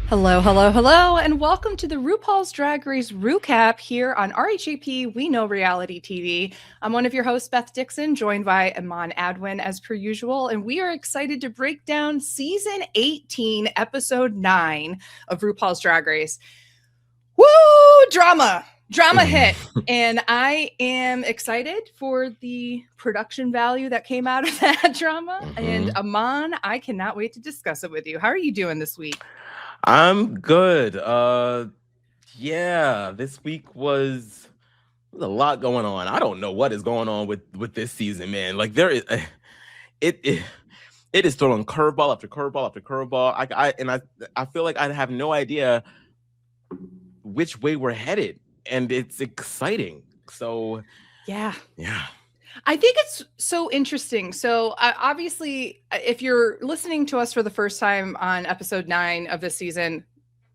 Hello, hello, hello, and welcome to the RuPaul's Drag Race RHAPup here on RHAP, We Know Reality TV. I'm one of your hosts, Beth Dixon, joined by Aman Adwin as per usual, and we are excited to break down Season 18, Episode 9 of RuPaul's Drag Race. Woo! Drama hit. And I am excited for the production value that came out of that drama. And Aman, I cannot wait to discuss it with you. How are you doing this week? I'm good. Yeah, this week was there's a lot going on. I don't know what is going on with this season, man. Like there is it it is throwing curveball after curveball after curveball. I feel like I have no idea which way we're headed, and it's exciting. So Yeah. yeah. I think it's so interesting. So, obviously, if you're listening to us for the first time on episode 9 of this season,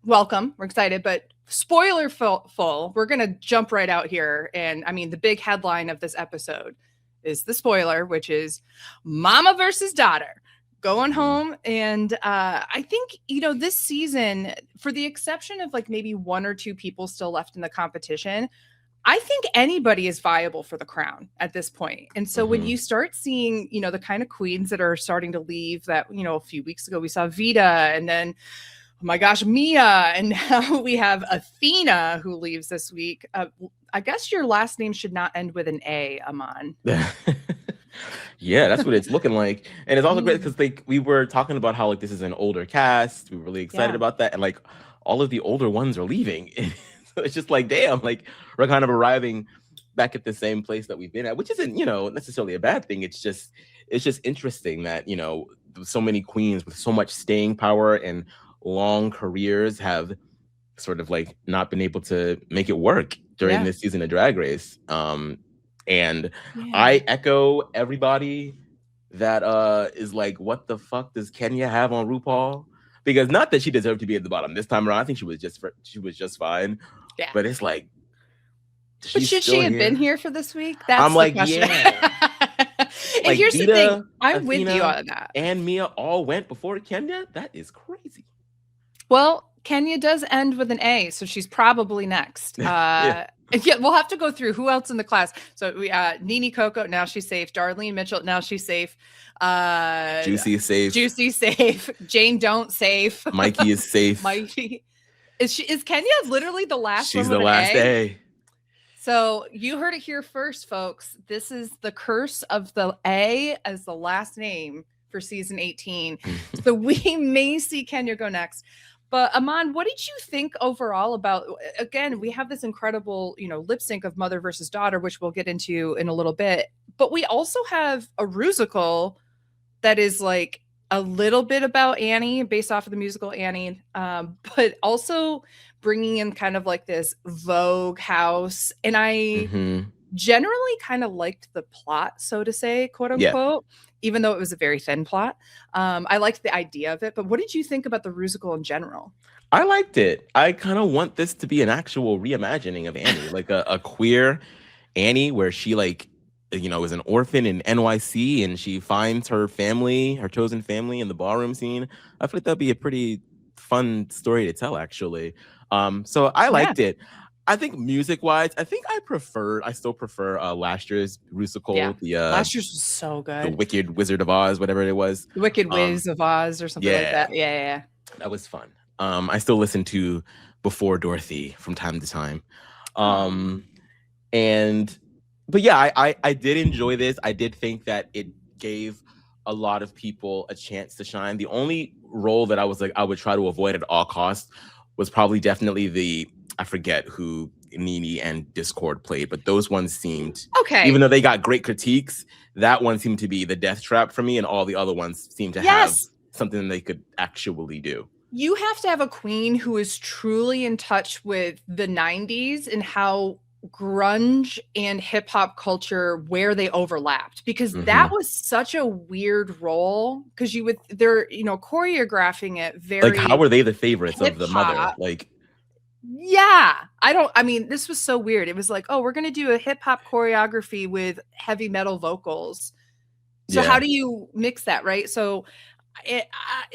welcome. We're excited, but spoiler full, we're going to jump right out here. And I mean, the big headline of this episode is the spoiler, which is Mama versus Daughter going home. And I think, this season, for the exception of like maybe one or two people still left in the competition, I think anybody is viable for the crown at this point. And so when you start seeing, the kind of queens that are starting to leave that, a few weeks ago we saw Vita, and then, oh my gosh, Mia, and now we have Athena who leaves this week. I guess your last name should not end with an A, Aman. Yeah, that's what it's looking like. And it's also great because we were talking about how like this is an older cast. We were really excited about that. And like all of the older ones are leaving. So it's just like, damn, like we're kind of arriving back at the same place that we've been at, which isn't, necessarily a bad thing. It's just interesting that, so many queens with so much staying power and long careers have sort of like not been able to make it work during this season of Drag Race. And I echo everybody that is like, what the fuck does Kenya have on RuPaul? Because not that she deserved to be at the bottom this time around. I think she was just fine. Yeah. But it's like, but should she have been here for this week? That's I'm like, question. yeah. And like here's Vita, the thing. I'm Athena, with you on that. And Mia all went before Kenya. That is crazy. Well, Kenya does end with an A, so she's probably next. Yeah, we'll have to go through who else in the class. So we Nene Coco, now she's safe. Darlene Mitchell, now she's safe. Juicy is safe. Juicy safe. Jane Don't safe. Mikey is safe. Mikey. Is Kenya literally the last She's one the with last an A? A. So you heard it here first, folks. This is the curse of the A as the last name for season 18. So we may see Kenya go next. But Aman, what did you think overall about, again, we have this incredible, lip sync of mother versus daughter, which we'll get into in a little bit. But we also have a rusical that is like a little bit about Annie based off of the musical Annie, but also bringing in kind of like this Vogue house. And I generally kind of liked the plot, so to say, quote unquote, even though it was a very thin plot. I liked the idea of it. But what did you think about the rusical in general? I liked it. I kind of want this to be an actual reimagining of Annie, like a queer Annie where she like, is an orphan in NYC and she finds her family, her chosen family in the ballroom scene. I feel like that'd be a pretty fun story to tell, actually. So I liked it. I think music-wise, I still prefer last year's rusical. Yeah. Last year's was so good. The Wicked Wizard of Oz, whatever it was. The Wicked Wiz of Oz or something like that. Yeah. That was fun. I still listen to Before Dorothy from time to time. But yeah, I did enjoy this. I did think that it gave a lot of people a chance to shine. The only role that I was like, I would try to avoid at all costs was probably definitely I forget who Nene and Discord played, but those ones seemed, okay. Even though they got great critiques, that one seemed to be the death trap for me, and all the other ones seemed to have something they could actually do. You have to have a queen who is truly in touch with the 90s and how grunge and hip hop culture, where they overlapped, because that was such a weird role, because they're choreographing it very like, how were they the favorites of the mother? Like, this was so weird. It was like, oh, we're gonna do a hip hop choreography with heavy metal vocals. So how do you mix that, right? So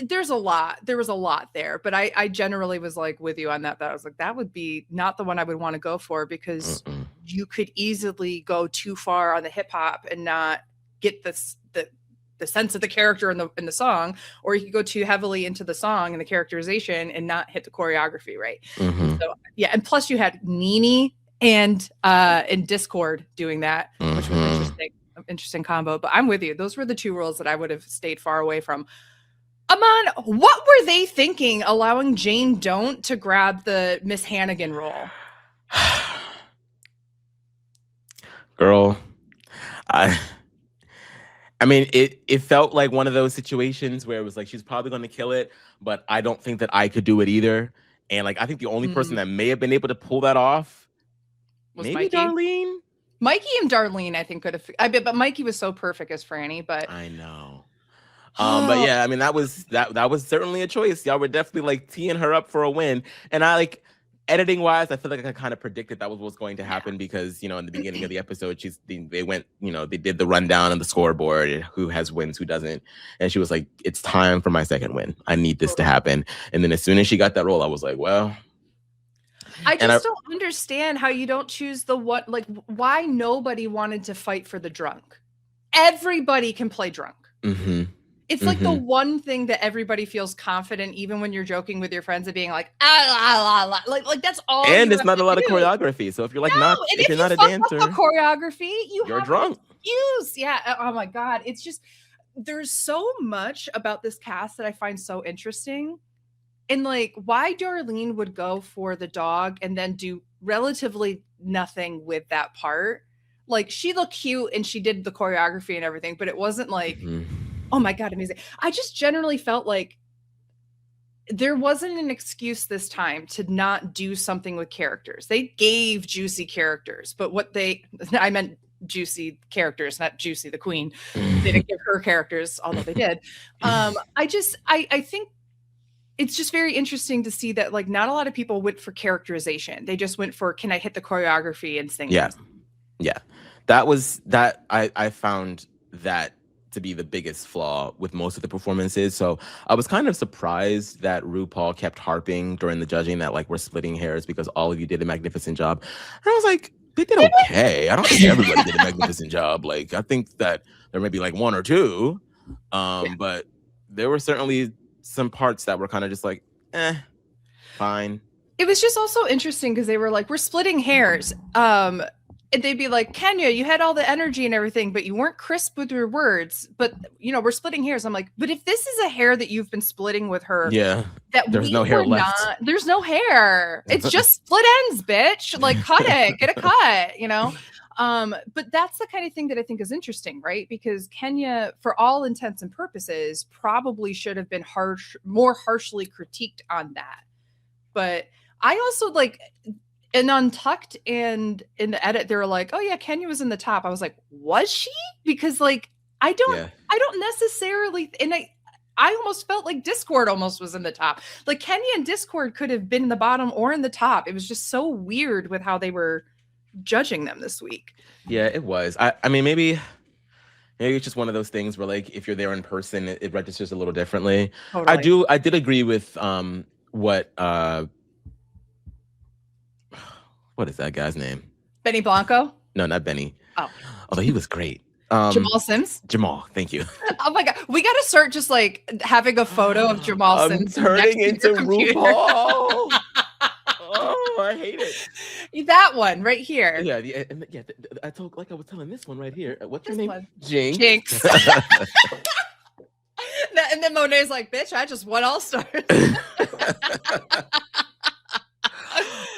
There's a lot. There was a lot there, but I generally was like with you on that. That I was like, that would be not the one I would want to go for, because you could easily go too far on the hip hop and not get the sense of the character in the song, or you could go too heavily into the song and the characterization and not hit the choreography right. So yeah, and plus you had Nene and Discord doing that, which was interesting combo. But I'm with you. Those were the two roles that I would have stayed far away from. Aman, what were they thinking allowing Jane Don't to grab the Miss Hannigan role? Girl, I mean, it felt like one of those situations where it was like, she's probably going to kill it, but I don't think that I could do it either. And like, I think the only person that may have been able to pull that off was maybe Mikey. Darlene. Mikey and Darlene, I think, could have. But Mikey was so perfect as Franny. But I know. But yeah, I mean, that was certainly a choice. Y'all were definitely like teeing her up for a win. And I like, editing wise, I feel like I kind of predicted that was what's going to happen, because, you know, in the beginning of the episode, they went, you know, they did the rundown on the scoreboard, who has wins, who doesn't. And she was like, it's time for my second win. I need this to happen. And then as soon as she got that role, I was like, well, I just don't understand how you don't choose the what, like why nobody wanted to fight for the drunk. Everybody can play drunk. It's like the one thing that everybody feels confident, even when you're joking with your friends, of being like, like that's all. And it's not a lot of choreography. So if you're like if you're not a dancer, choreography, you're drunk. Yeah. Oh my God. It's just, there's so much about this cast that I find so interesting. And like, why Darlene would go for the dog and then do relatively nothing with that part. Like, she looked cute and she did the choreography and everything, but it wasn't like, oh my God, amazing. I just generally felt like there wasn't an excuse this time to not do something with characters. They gave juicy characters, but I meant juicy characters, not Juicy the Queen. They didn't give her characters, although they did. I think it's just very interesting to see that, like, not a lot of people went for characterization. They just went for, can I hit the choreography and sing? Yeah. I found that to be the biggest flaw with most of the performances. So I was kind of surprised that RuPaul kept harping during the judging that, like, we're splitting hairs because all of you did a magnificent job. And I was like, they did okay. I don't think everybody did a magnificent job. Like, I think that there may be like one or two, but there were certainly some parts that were kind of just like, fine. It was just also interesting because they were like, we're splitting hairs. And they'd be like, Kenya, you had all the energy and everything, but you weren't crisp with your words. But, you know, we're splitting hairs. I'm like, but if this is a hair that you've been splitting with her, there's no hair left. There's no hair. It's just split ends, bitch. Like, cut it, get a cut, you know? But that's the kind of thing that I think is interesting, right? Because Kenya, for all intents and purposes, probably should have been more harshly critiqued on that. But I also like, in Untucked and in the edit, they were like, oh yeah, Kenya was in the top. I was like, was she? Because like, I don't necessarily, and I almost felt like Discord almost was in the top. Like, Kenya and Discord could have been in the bottom or in the top. It was just so weird with how they were judging them this week. Yeah, it was. I mean, maybe it's just one of those things where, like, if you're there in person, it registers a little differently. Totally. I did agree with what is that guy's name? Benny Blanco? No, not Benny. Oh. Although he was great. Jamal Sims? Jamal, thank you. Oh my God. We got to start just like having a photo of Jamal Sims. Turning into RuPaul. Oh, I hate it. That one right here. Yeah, I was telling this one right here. What's your name? Jinx. And then Monet's like, bitch, I just won All Stars.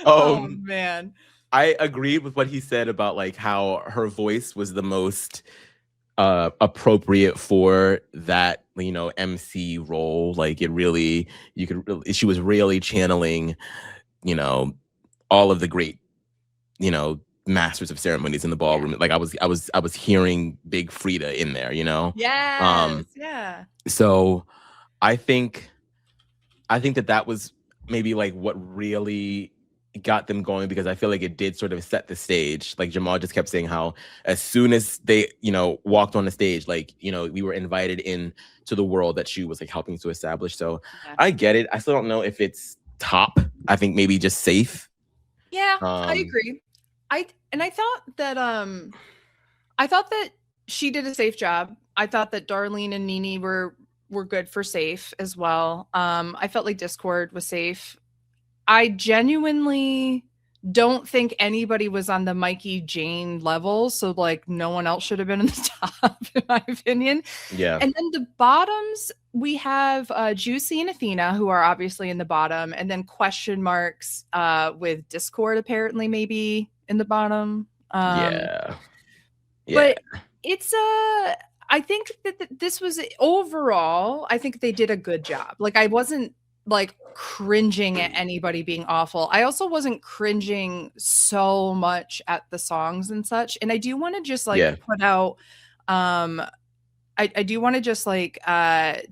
Oh man, I agreed with what he said about like how her voice was the most appropriate for that, you know, MC role. Like, she was really channeling, you know, all of the great, you know, masters of ceremonies in the ballroom. Like, I was hearing Big Frida in there, you know. Yeah. So I think that was maybe like what really got them going, because I feel like it did sort of set the stage. Like Jamal just kept saying how as soon as they, walked on the stage, like, we were invited in to the world that she was like helping to establish. So I get it. I still don't know if it's top. I think maybe just safe. Yeah, I agree. I thought that she did a safe job. I thought that Darlene and Nene were good for safe as well. I felt like Discord was safe. I genuinely don't think anybody was on the Mikey Jane level, so like no one else should have been in the top, in my opinion. Yeah. And then the bottoms, we have Juicy and Athena, who are obviously in the bottom, and then question marks with Discord apparently maybe in the bottom. Yeah. But it's I think that this was overall, I think they did a good job. Like I wasn't like cringing at anybody being awful. I also wasn't cringing so much at the songs and such. And I do want to just like put out I do want to just like to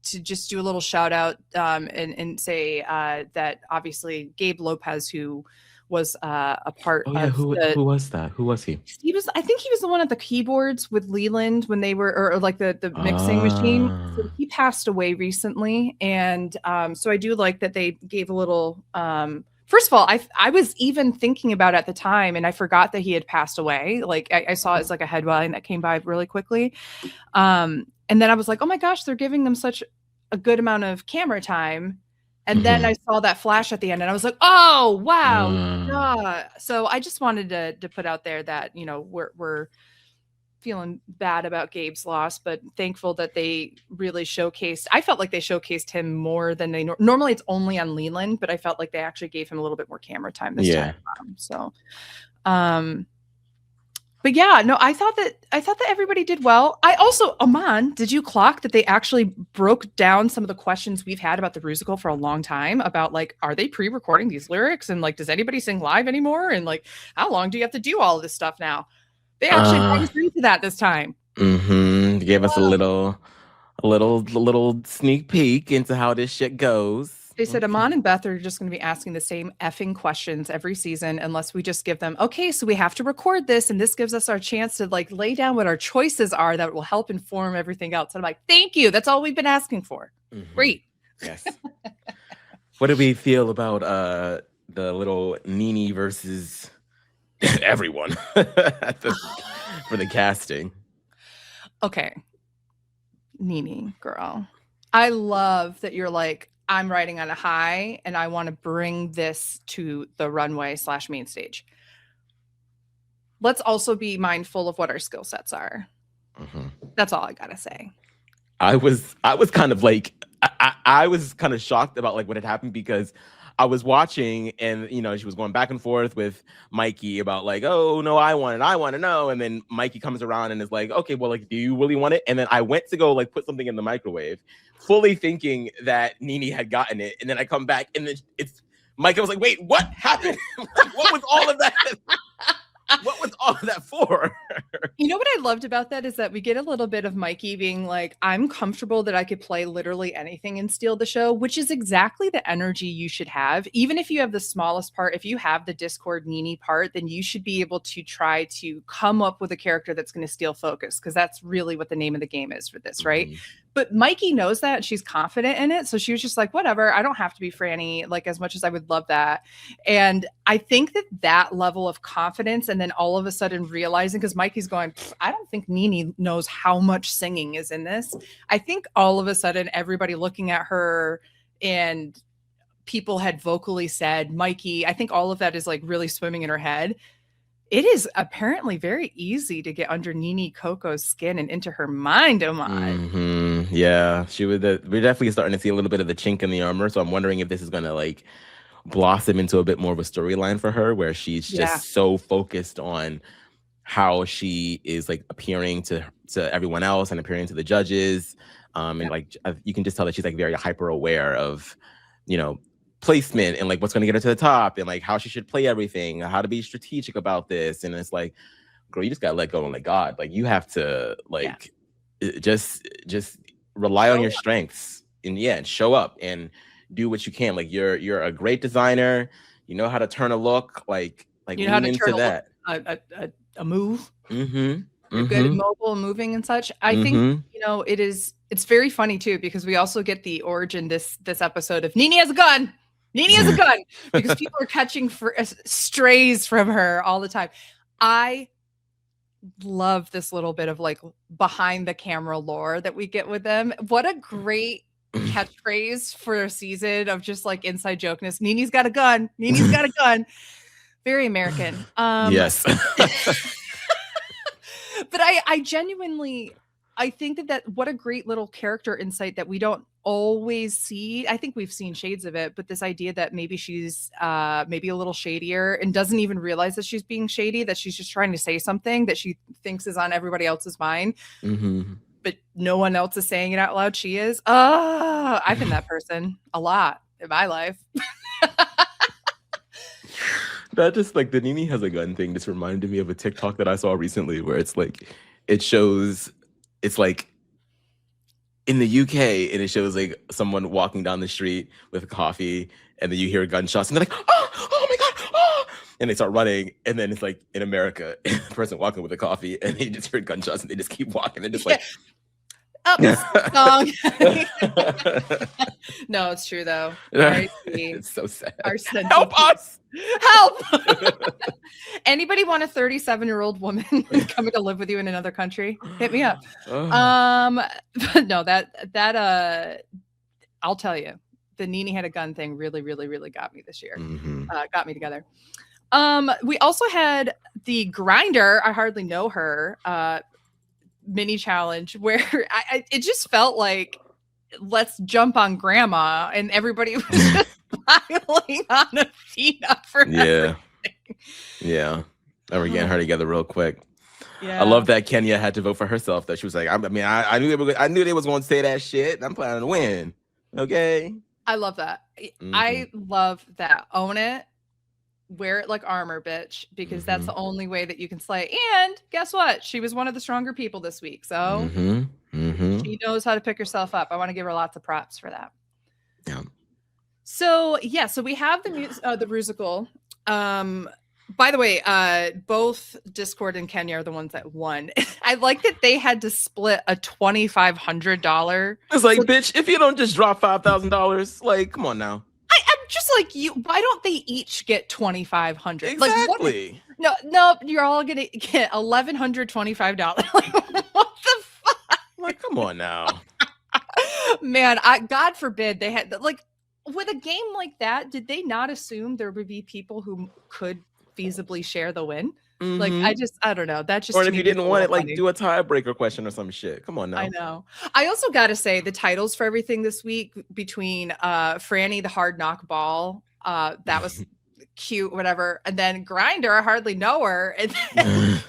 just do a little shout out and say that obviously Gabe Lopez, who was a part of who was that? Who was he? I think he was the one at the keyboards with Leland when they were, or like the mixing machine. So he passed away recently. And so I do like that they gave a little, first of all, I was even thinking about it at the time and I forgot that he had passed away. Like I saw it as like a headline that came by really quickly. And then I was like, oh my gosh, they're giving them such a good amount of camera time. And then I saw that flash at the end and I was like, oh, wow. So I just wanted to put out there that, we're feeling bad about Gabe's loss, but thankful that they really showcased. I felt like they showcased him more than they normally. It's only on Leland, but I felt like they actually gave him a little bit more camera time this time. So, but yeah, no, I thought that everybody did well. I also, Aman, did you clock that they actually broke down some of the questions we've had about the musical for a long time about like, are they pre-recording these lyrics? And like, does anybody sing live anymore? And like, how long do you have to do all of this stuff now? They actually brought us into that this time. They gave us a little sneak peek into how this shit goes. They said Aman and Beth are just going to be asking the same effing questions every season unless we just give them, okay, so we have to record this and this gives us our chance to like lay down what our choices are that will help inform everything else. And I'm like, thank you. That's all we've been asking for. Great. Yes. What do we feel about the little Nene versus everyone for the casting? Okay. Nene, girl. I love that you're like, I'm riding on a high and I want to bring this to the runway / main stage. Let's also be mindful of what our skill sets are. That's all I gotta say. I was kind of like, I was kind of shocked about like what had happened, because I was watching and, she was going back and forth with Mikey about like, oh no, I want to know. And then Mikey comes around and is like, okay, well, like, do you really want it? And then I went to go like put something in the microwave, fully thinking that Nene had gotten it. And then I come back and then it's Mikey. I was like, wait, what happened? What was all of that? What was all of that for? You know what I loved about that is that we get a little bit of Mikey being like, I'm comfortable that I could play literally anything and steal the show, which is exactly the energy you should have. Even if you have the smallest part, if you have the Discord Nene part, then you should be able to try to come up with a character that's going to steal focus, because that's really what the name of the game is for this, right? But Mikey knows that, and she's confident in it. So she was just like, whatever, I don't have to be Franny, like as much as I would love that. And I think that level of confidence, and then all of a sudden realizing, because Mikey's going, I don't think Nene knows how much singing is in this. I think all of a sudden everybody looking at her and people had vocally said, Mikey, I think all of that is like really swimming in her head. It is apparently very easy to get under Nene Coco's skin and into her mind, Aman. Yeah, we're definitely starting to see a little bit of the chink in the armor. So I'm wondering if this is going to like blossom into a bit more of a storyline for her, where she's just so focused on how she is like appearing to everyone else and appearing to the judges. And like you can just tell that she's like very hyper aware of, placement and like what's going to get her to the top, and like how she should play everything, how to be strategic about this. And it's like, girl, you just gotta let go and let God. Like you have to like just rely on your strengths and show up and do what you can. Like you're a great designer. you know how to turn a look, like you know how lean to turn into that. a move. Mm-hmm. You're good at mobile and moving and such. I think, you know, it's very funny too, because we also get the origin this episode of Nene has a gun. Nene has a gun, because people are catching strays from her all the time. I love this little bit of like behind the camera lore that we get with them. What a great catchphrase for a season of just like inside jokeness. Nene's got a gun. Nene's got a gun. Very American. Yes. But I genuinely, I think that what a great little character insight that we don't always see. I think we've seen shades of it, but this idea that maybe she's maybe a little shadier and doesn't even realize that she's being shady, that she's just trying to say something that she thinks is on everybody else's mind. But no one else is saying it out loud. She is. I've been that person a lot in my life. That just like the Nene has a gun thing just reminded me of a TikTok that I saw recently where it's like it shows it's like in the UK and it shows like someone walking down the street with coffee and then you hear gunshots and they're like, oh my God, oh, and they start running. And then it's like in America, a person walking with a coffee and they just hear gunshots and they just keep walking and just like song. No, it's true though. It's so sad. Help us! Help! Anybody want a 37-year-old woman coming to live with you in another country? Hit me up. But no, that I'll tell you, the Nene had a gun thing really, really, really got me this year. Got me together. We also had the Grinder. I hardly know her. Mini challenge where it just felt like let's jump on grandma and everybody was just piling on Athena for everything. And we're getting her together real quick. I love that Kenya had to vote for herself, that she was like, I knew they was going to say that shit. I'm planning to win. Okay. I love that. I love that. Own it. Wear it like armor, bitch, because that's the only way that you can slay. And guess what? She was one of the stronger people this week. So she knows how to pick herself up. I want to give her lots of props for that. Yeah. So we have the musical. By the way, both Discord and Kenya are the ones that won. I like that they had to split a $2,500. It's like, bitch, if you don't just drop $5,000, like, come on now. Just like you, why don't they each get $2,500? Exactly. Like, no, you're all gonna get $1,125. Like, what the fuck? Like, come on now. Man, God forbid they had like with a game like that. Did they not assume there would be people who could feasibly share the win? Like, I don't know. That just, or if you didn't want it, like, do a tiebreaker question or some shit. Come on now. I know. I also got to say the titles for everything this week between Franny the Hard Knock Ball, that was cute, whatever, and then Grinder, I hardly know her, and then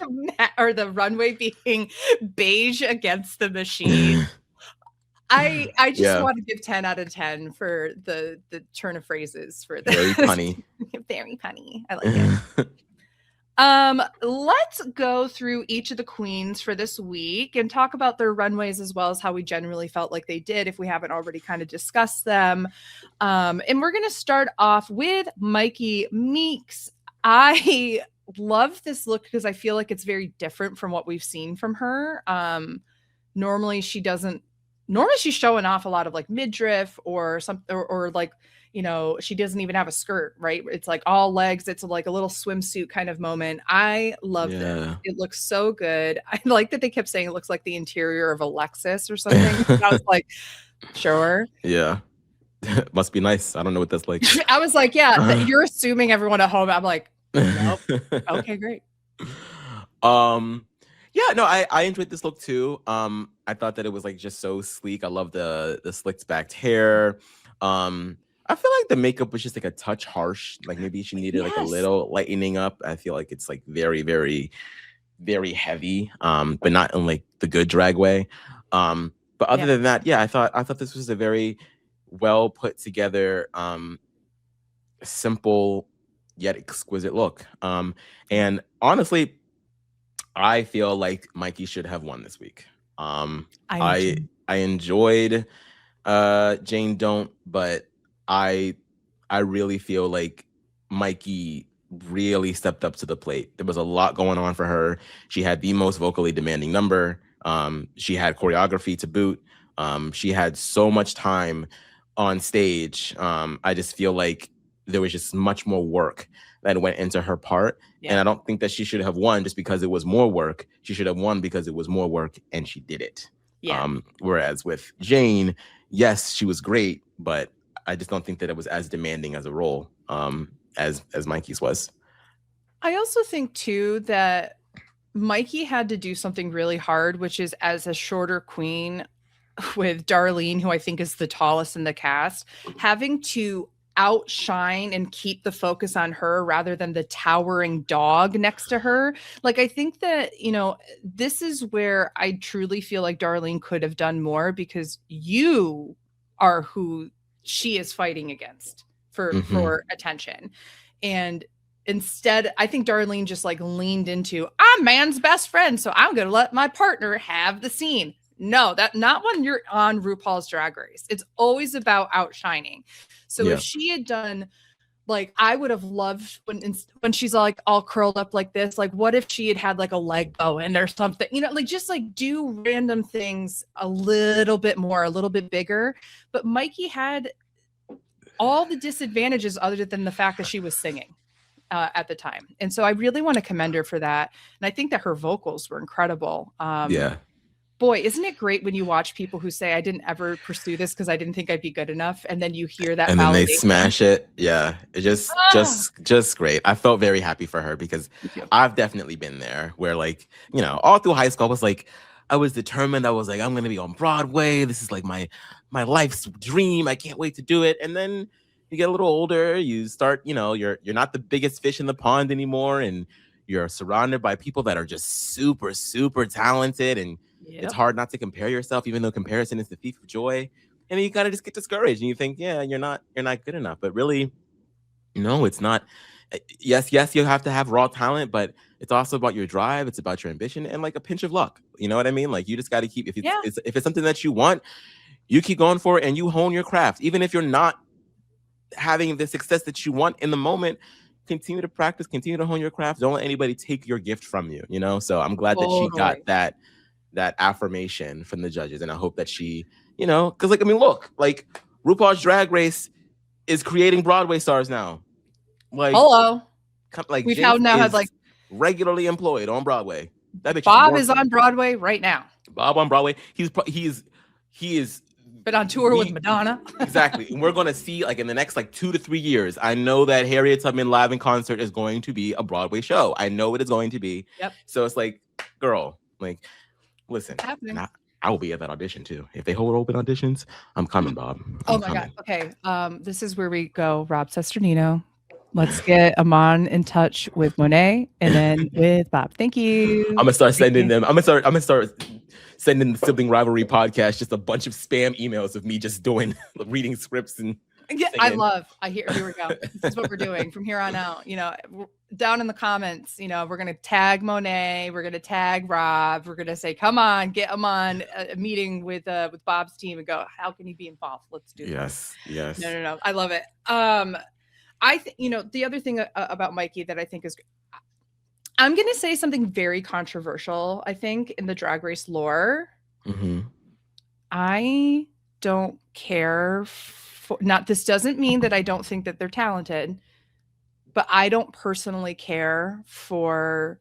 or the runway being beige against the machine. I just want to give 10 out of 10 for the turn of phrases for this. Very punny. Very punny. I like it. Let's go through each of the queens for this week and talk about their runways as well as how we generally felt like they did, if we haven't already kind of discussed them. And we're going to start off with Mikey Meeks. I love this look because I feel like it's very different from what we've seen from her. Normally she's showing off a lot of like midriff or something, or like, you know, she doesn't even have a skirt, right? It's like all legs. It's like a little swimsuit kind of moment. I love this. It looks so good. I like that they kept saying it looks like the interior of a Lexus or something. I was like, sure. Yeah. Must be nice. I don't know what that's like. I was like, yeah, you're assuming everyone at home. I'm like, nope. Okay, great. Yeah, no, I enjoyed this look too. I thought that it was like just so sleek. I love the slicked back hair. I feel like the makeup was just like a touch harsh. Like maybe she needed like a little lightening up. I feel like it's like very, very, very heavy, but not in like the good drag way. But other than that, I thought this was a very well put together, simple yet exquisite look. And honestly, I feel like Mikey should have won this week. I enjoyed Jane Don't, but I really feel like Mikey really stepped up to the plate. There was a lot going on for her. She had the most vocally demanding number. She had choreography to boot. She had so much time on stage. I just feel like there was just much more work that went into her part. Yeah. And I don't think that she should have won just because it was more work. She should have won because it was more work and she did it. Yeah. Whereas with Jane, yes, she was great, but I just don't think that it was as demanding as a role as Mikey's was. I also think too that Mikey had to do something really hard, which is as a shorter queen with Darlene, who I think is the tallest in the cast, having to outshine and keep the focus on her rather than the towering dog next to her. Like, I think that, you know, this is where I truly feel like Darlene could have done more, because you are who she is fighting against for attention. And instead, I think Darlene just like leaned into, I'm man's best friend, so I'm going to let my partner have the scene. No, that not when you're on RuPaul's Drag Race. It's always about outshining. So if she had done, like, I would have loved when she's like all curled up like this, like what if she had had like a leg bowing or something, you know, like just like do random things a little bit more, a little bit bigger. But Mikey had all the disadvantages other than the fact that she was singing at the time. And so I really want to commend her for that. And I think that her vocals were incredible. Boy, isn't it great when you watch people who say, I didn't ever pursue this because I didn't think I'd be good enough. And then you hear that. And then they smash it. Yeah. It's just great. I felt very happy for her because I've definitely been there where, like, you know, all through high school, I was like, I was determined. I was like, I'm going to be on Broadway. This is like my life's dream. I can't wait to do it. And then you get a little older, you start, you know, you're not the biggest fish in the pond anymore. And you're surrounded by people that are just super, super talented. And it's hard not to compare yourself, even though comparison is the thief of joy. And then you kind of just get discouraged and you think, yeah, you're not good enough. But really, no, it's not. Yes, you have to have raw talent, but it's also about your drive. It's about your ambition and like a pinch of luck. You know what I mean? Like, you just got to keep, if it's something that you want, you keep going for it and you hone your craft. Even if you're not having the success that you want in the moment, continue to practice, continue to hone your craft. Don't let anybody take your gift from you, you know? So I'm glad that she got that affirmation from the judges. And I hope that she, you know, because, like, I mean, look, like, RuPaul's Drag Race is creating Broadway stars now. Like, hello. Like, we've now had like regularly employed on Broadway. That bitch Bob is on Broadway right now. Bob on Broadway. He is been on tour with Madonna. Exactly. And we're going to see, like, in the next like 2 to 3 years, I know that Harriet Tubman Live in Concert is going to be a Broadway show. I know it is going to be. Yep. So it's like, girl, like, listen, I will be at that audition too. If they hold open auditions, I'm coming, Bob. I'm coming. God. Okay. This is where we go. Rob Sesternino. Let's get Aman in touch with Monet and then with Bob. Thank you. I'm gonna start sending them. I'm gonna start sending the Sibling Rivalry podcast just a bunch of spam emails of me just reading scripts and. Yeah, here we go. This is what we're doing from here on out. You know, down in the comments, you know, we're going to tag Monet. We're going to tag Rob. We're going to say, come on, get him on a meeting with Bob's team and go, how can he be involved? Let's do this. Yes. No. I love it. You know, the other thing about Mikey that I think is, I'm going to say something very controversial, I think, in the Drag Race lore. Mm-hmm. I don't care this doesn't mean that I don't think that they're talented, but I don't personally care for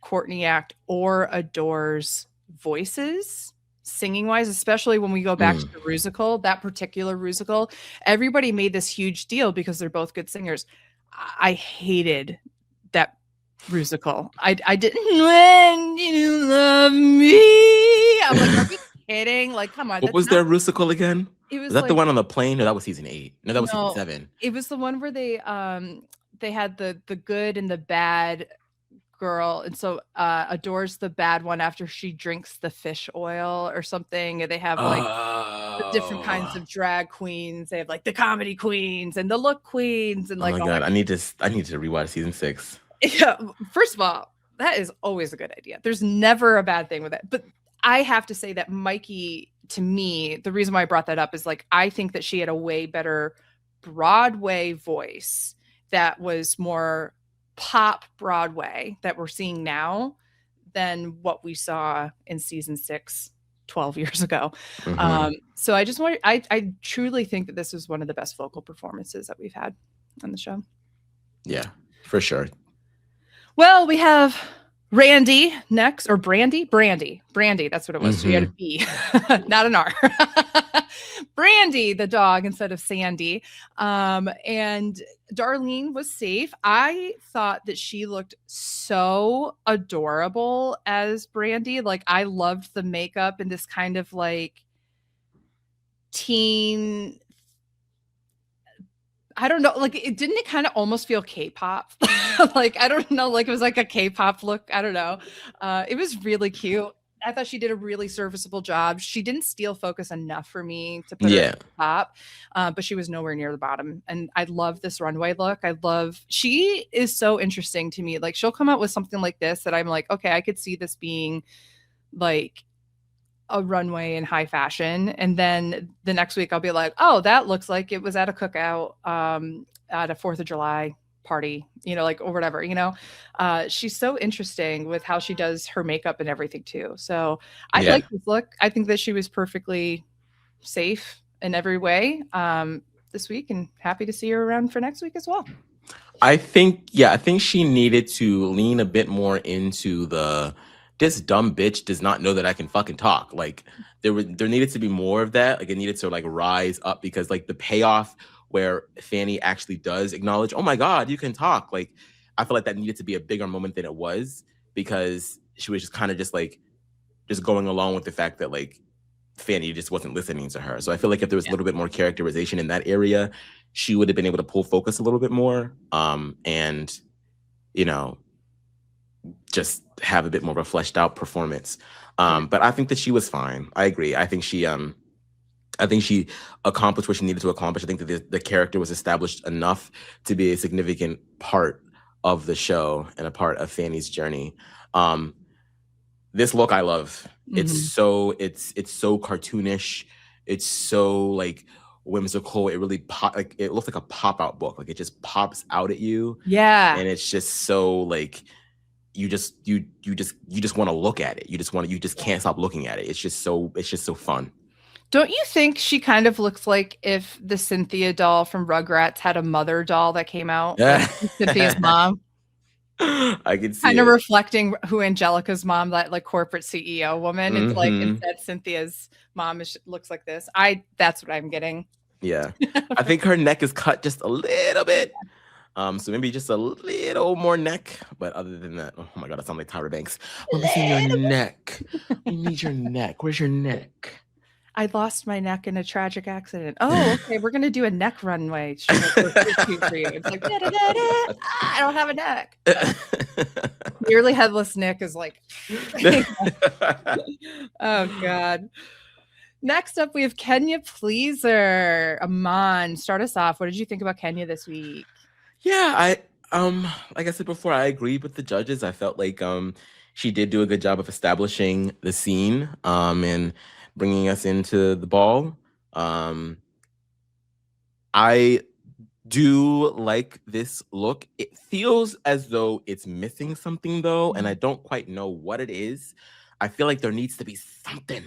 Courtney Act or Adore's voices, singing wise, especially when we go back to the Rusical, that particular Rusical. Everybody made this huge deal because they're both good singers. I hated that Rusical. I didn't when you love me. I'm like, are you kidding? Like, come on. What was their Rusical again? Was that like, the one on the plane? No, that was season 8. No, that was season 7. It was the one where they had the good and the bad girl, and so Adore's the bad one after she drinks the fish oil or something. And they have like the different kinds of drag queens. They have like the comedy queens and the look queens and like. Oh my god, I need to rewatch season 6. Yeah, first of all, that is always a good idea. There's never a bad thing with it, but I have to say that Mikey, to me, the reason why I brought that up is like, I think that she had a way better Broadway voice that was more pop Broadway that we're seeing now than what we saw in season 6 12 years ago. So I truly think that this was one of the best vocal performances that we've had on the show. Yeah, for sure. Well, we have Randy next, or Brandy. That's what it was. She had a B, not an R. Brandy, the dog, instead of Sandy. And Darlene was safe. I thought that she looked so adorable as Brandy. Like, I loved the makeup and this kind of like teen, I don't know, like didn't it kind of almost feel K-pop? Like, I don't know, like it was like a K-pop look. I don't know. It was really cute. I thought she did a really serviceable job. She didn't steal focus enough for me to put her at the top, but she was nowhere near the bottom. And I love this runway look. She is so interesting to me. Like, she'll come out with something like this that I'm like, okay, I could see this being like a runway in high fashion. And then the next week I'll be like, oh, that looks like it was at a cookout at a 4th of July party, like, or whatever, she's so interesting with how she does her makeup and everything too. So I like this look. I think that she was perfectly safe in every way this week, and happy to see her around for next week as well. I think she needed to lean a bit more into this dumb bitch does not know that I can fucking talk. Like, there needed to be more of that. Like, it needed to like rise up, because like the payoff where Fanny actually does acknowledge, oh my God, you can talk. Like, I feel like that needed to be a bigger moment than it was, because she was just kind of just going along with the fact that like Fanny just wasn't listening to her. So I feel like if there was a little bit more characterization in that area, she would have been able to pull focus a little bit more. And, just have a bit more of a fleshed out performance. But I think that she was fine. I agree. I think she accomplished what she needed to accomplish. I think that the character was established enough to be a significant part of the show and a part of Fanny's journey. This look I love. It's so cartoonish. It's so like whimsical. It really it looks like a pop-out book. Like, it just pops out at you. Yeah. And it's just so like you just want to look at it. You just can't stop looking at it. It's just so fun. Don't you think she kind of looks like if the Cynthia doll from Rugrats had a mother doll that came out? Like Cynthia's mom. I can see kind of reflecting who Angelica's mom, that like corporate CEO woman. It's like, instead Cynthia's mom looks like this. That's what I'm getting. Yeah. I think her neck is cut just a little bit. So maybe just a little more neck. But other than that, oh my God, I sound like Tyra Banks. Let me see your neck. We need your neck. Where's your neck? I lost my neck in a tragic accident. Oh, okay. We're going to do a neck runway. For you. It's like, I don't have a neck. Nearly headless Nick is like, oh God. Next up, we have Kenya Pleaser. Aman, start us off. What did you think about Kenya this week? Yeah, like I said before, I agreed with the judges. I felt like she did do a good job of establishing the scene and bringing us into the ball. I do like this look. It feels as though it's missing something though, and I don't quite know what it is. I feel like there needs to be something.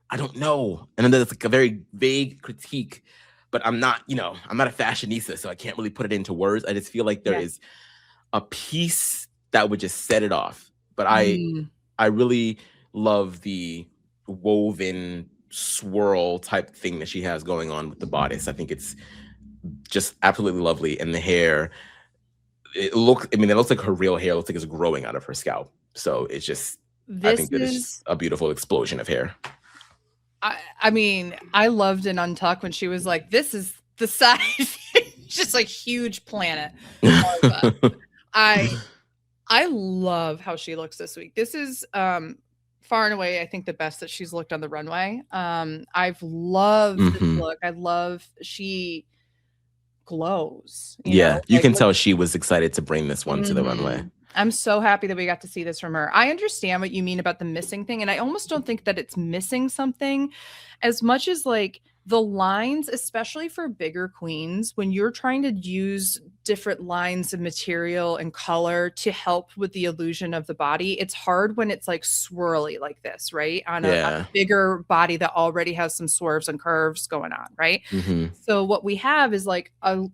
I don't know. And then there's like a very vague critique, but I'm not a fashionista, so I can't really put it into words. I just feel like there is a piece that would just set it off. But I really love the woven swirl type thing that she has going on with the bodice. I think it's just absolutely lovely. And the hair, it looks like her real hair looks like it's growing out of her scalp. So it's just, I think that it's just a beautiful explosion of hair. I mean, I loved in Untuck when she was like, this is the size, just like huge planet. I love how she looks this week. This is far and away, I think, the best that she's looked on the runway. I've loved this look. I love she glows. You can tell she was excited to bring this one to the runway. I'm so happy that we got to see this from her. I understand what you mean about the missing thing, and I almost don't think that it's missing something as much as like the lines, especially for bigger queens, when you're trying to use different lines of material and color to help with the illusion of the body, it's hard when it's like swirly like this, right? On a bigger body that already has some swerves and curves going on, right? So what we have is like a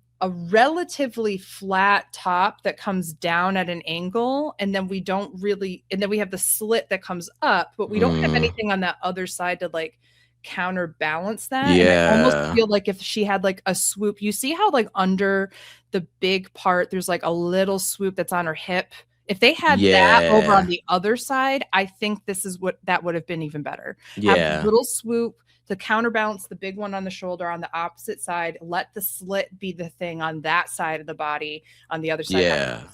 relatively flat top that comes down at an angle, and then we don't really, and then we have the slit that comes up, but we don't have anything on that other side to like counterbalance that. And I almost feel like if she had like a swoop, you see how like under the big part there's like a little swoop that's on her hip. If they had that over on the other side, I think this is what that would have been even better. Have a little swoop to counterbalance the big one on the shoulder on the opposite side. Let the slit be the thing on that side of the body. On the other side,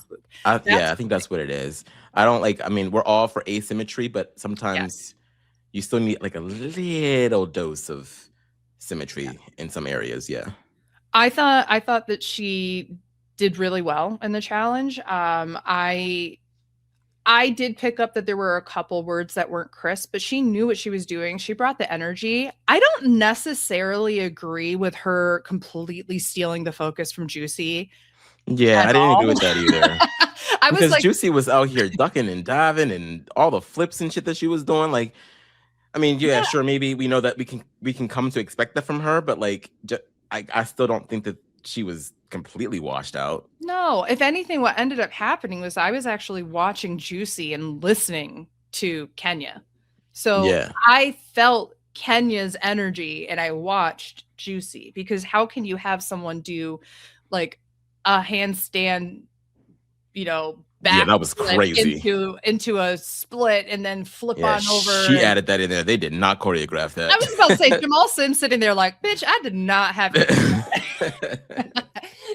I think that's what it is. I don't like. I mean, we're all for asymmetry, but sometimes you still need like a little dose of symmetry in some areas. Yeah, I thought that she did really well in the challenge. I did pick up that there were a couple words that weren't crisp, but she knew what she was doing. She brought the energy. I don't necessarily agree with her completely stealing the focus from Juicy. Yeah, I didn't agree with that either. Because like, Juicy was out here ducking and diving and all the flips and shit that she was doing. Like, I mean, sure, maybe we know that we can come to expect that from her, but like, I still don't think that she was completely washed out. No, if anything, what ended up happening was I was actually watching Juicy and listening to Kenya. So I felt Kenya's energy and I watched Juicy, because how can you have someone do like a handstand, back that was crazy into a split and then flip on over? She added that in there. They did not choreograph that. I was about to say Jamal Sims sitting there like, bitch, I did not have it.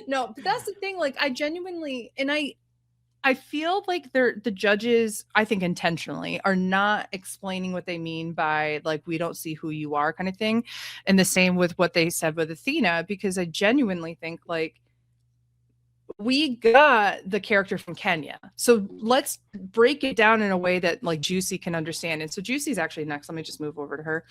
No, but that's the thing. Like, I genuinely, and I feel like the judges, I think intentionally, are not explaining what they mean by like, we don't see who you are kind of thing. And the same with what they said with Athena, because I genuinely think like, we got the character from Kenya. So let's break it down in a way that like Juicy can understand. And so Juicy's actually next. Let me just move over to her.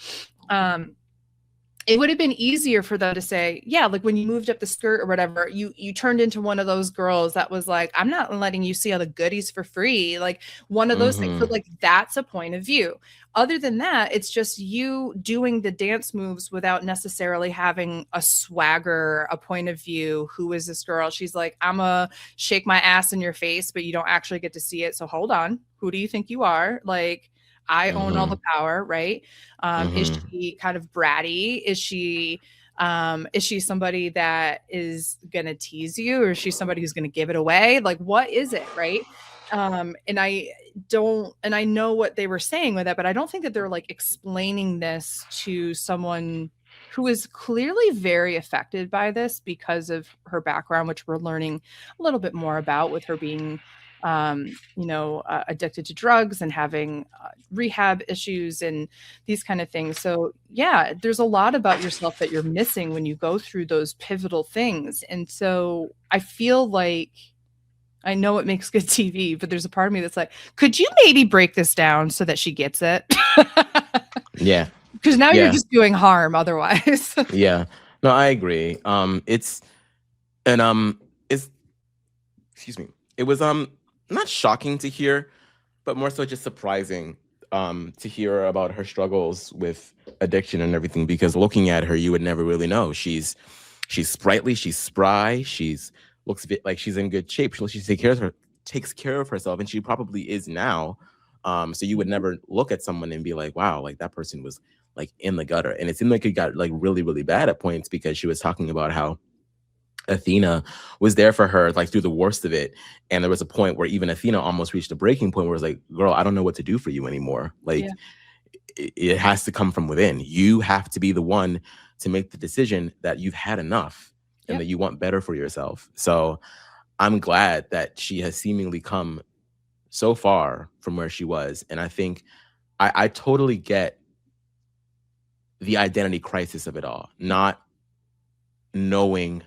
It would have been easier for them to say, yeah, like when you moved up the skirt or whatever, you turned into one of those girls that was like, I'm not letting you see all the goodies for free. Like one of those things. So like, that's a point of view. Other than that, it's just you doing the dance moves without necessarily having a swagger, a point of view. Who is this girl? She's like, I'm a shake my ass in your face, but you don't actually get to see it. So hold on. Who do you think you are? Like, I own all the power, right? Is she kind of bratty? Is she somebody that is gonna tease you, or is she somebody who's gonna give it away? Like, what is it, right? And I know what they were saying with that, but I don't think that they're like explaining this to someone who is clearly very affected by this because of her background, which we're learning a little bit more about with her being addicted to drugs and having rehab issues and these kind of things. So yeah, there's a lot about yourself that you're missing when you go through those pivotal things. And so I feel like, I know it makes good TV, but there's a part of me that's like, could you maybe break this down so that she gets it? Yeah. Because now you're just doing harm otherwise. Yeah. No, I agree. Excuse me. It was not shocking to hear, but more so just surprising to hear about her struggles with addiction and everything, because looking at her, you would never really know. She's sprightly, she's spry, looks like she's in good shape. She takes care of herself, and she probably is now. So you would never look at someone and be like, wow, like that person was like in the gutter. And it seemed like it got like really, really bad at points, because she was talking about how Athena was there for her like through the worst of it, and there was a point where even Athena almost reached a breaking point where it was like, girl, I don't know what to do for you anymore. Like it has to come from within. You have to be the one to make the decision that you've had enough and that you want better for yourself. So I'm glad that she has seemingly come so far from where she was. And I think I totally get the identity crisis of it all, not knowing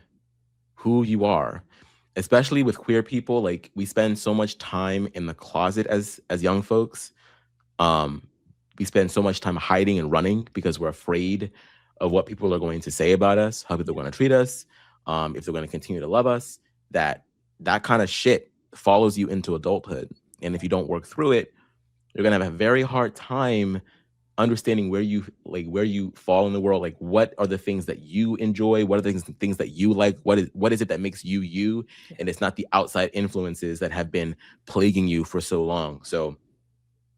who you are, especially with queer people. Like, we spend so much time in the closet as young folks. We spend so much time hiding and running because we're afraid of what people are going to say about us, how people are going to treat us, if they're going to continue to love us, that kind of shit follows you into adulthood. And if you don't work through it, you're going to have a very hard time understanding where you fall in the world. Like, what are the things that you enjoy? What are the things that you like? What is it that makes you you? And it's not the outside influences that have been plaguing you for so long. So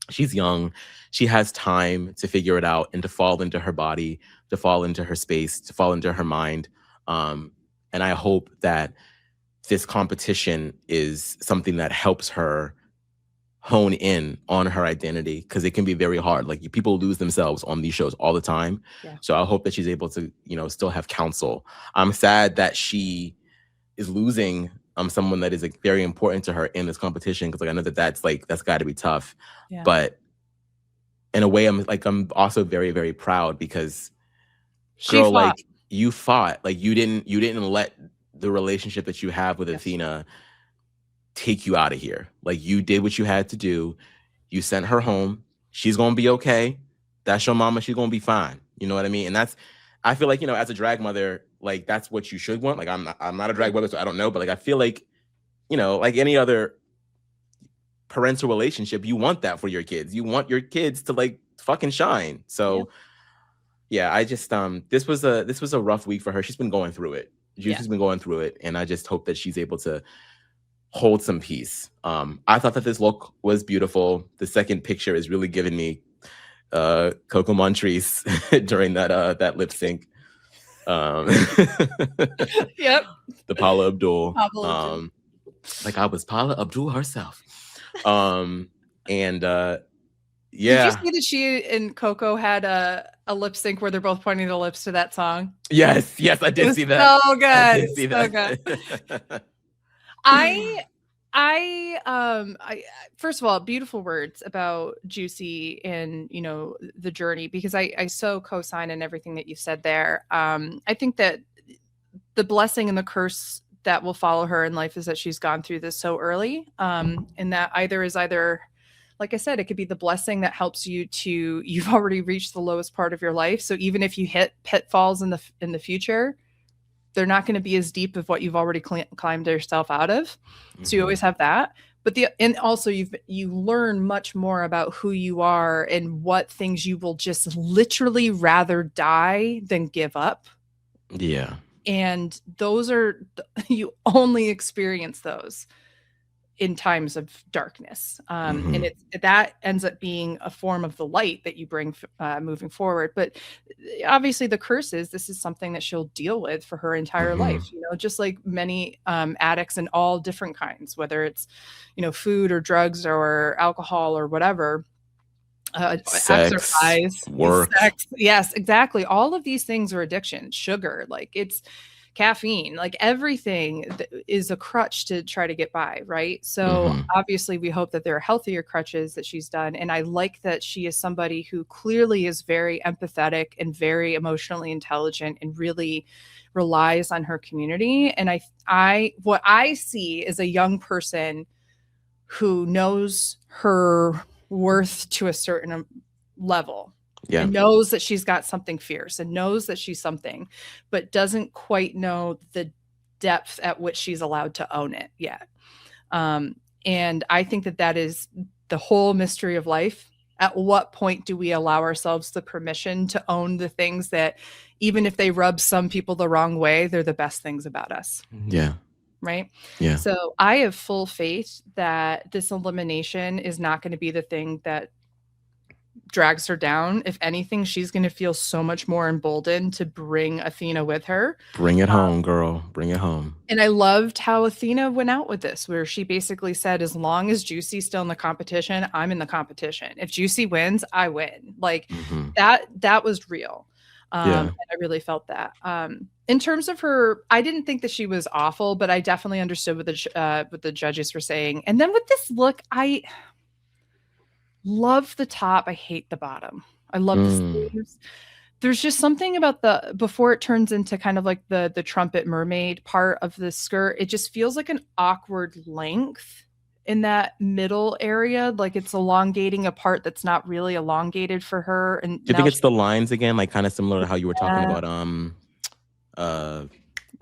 she's young. She has time to figure it out and to fall into her body, to fall into her space, to fall into her mind. And I hope that this competition is something that helps her hone in on her identity, because it can be very hard. Like, people lose themselves on these shows all the time. Yeah. So I hope that she's able to, still have counsel. I'm sad that she is losing someone that is like very important to her in this competition, because like I know that's got to be tough. Yeah. But in a way, I'm also very, very proud, because like, you fought. Like, you didn't let the relationship that you have with Athena take you out of here. Like, you did what you had to do. You sent her home. She's gonna be okay. That's your mama. She's gonna be fine. You know what I mean? And that's, I feel like, as a drag mother, like, that's what you should want. Like, I'm not a drag mother, so I don't know, but like, I feel like, like any other parental relationship, you want that for your kids. You want your kids to like fucking shine. So yeah, I just this was a rough week for her. She's been going through it. Juicy's been going through it, and I just hope that she's able to hold some peace. I thought that this look was beautiful. The second picture is really giving me Coco Montrese during that lip sync. Yep. The Paula Abdul. Like, I was Paula Abdul herself. And yeah. Did you see that she and Coco had a lip sync where they're both pointing their lips to that song? Yes, I did see that. So good. I did see that. Good. I first of all, beautiful words about Juicy and the journey, because I so co-sign in everything that you said there. I think that the blessing and the curse that will follow her in life is that she's gone through this so early, and that either, like I said, it could be the blessing that helps you've already reached the lowest part of your life. So even if you hit pitfalls in the future, they're not going to be as deep of what you've already climbed yourself out of. So you always have that. But and also you learn much more about who you are and what things you will just literally rather die than give up. Yeah. And you only experience those in times of darkness. And that ends up being a form of the light that you bring moving forward. But obviously this is something that she'll deal with for her entire life, just like many addicts and all different kinds, whether it's, food or drugs or alcohol or whatever. Sex, exercise, work. Sex. Yes, exactly. All of these things are addiction. Sugar, like it's caffeine, like everything is a crutch to try to get by, right? So obviously we hope that there are healthier crutches that she's done. And I like that she is somebody who clearly is very empathetic and very emotionally intelligent and really relies on her community. And what I see is a young person who knows her worth to a certain level. Yeah. And knows that she's got something fierce and knows that she's something, but doesn't quite know the depth at which she's allowed to own it yet. And I think that is the whole mystery of life. At what point do we allow ourselves the permission to own the things that, even if they rub some people the wrong way, they're the best things about us? Yeah. Right? Yeah. So I have full faith that this elimination is not going to be the thing that drags her down. If anything, she's going to feel so much more emboldened to bring Athena with her. Bring it home, girl. Bring it home. And I loved how Athena went out with this, where she basically said, as long as Juicy's still in the competition, I'm in the competition. If Juicy wins, I win. Like that was real. And I really felt that. In terms of her, I didn't think that she was awful, but I definitely understood what the judges were saying. And then with this look, I love the top. I hate the bottom. I love the sleeves. There's just something about before it turns into kind of like the trumpet mermaid part of the skirt. It just feels like an awkward length. in that middle area. Like it's elongating a part that's not really elongated for her. And Do you now think it's the lines again, like kind of similar to how you were talking about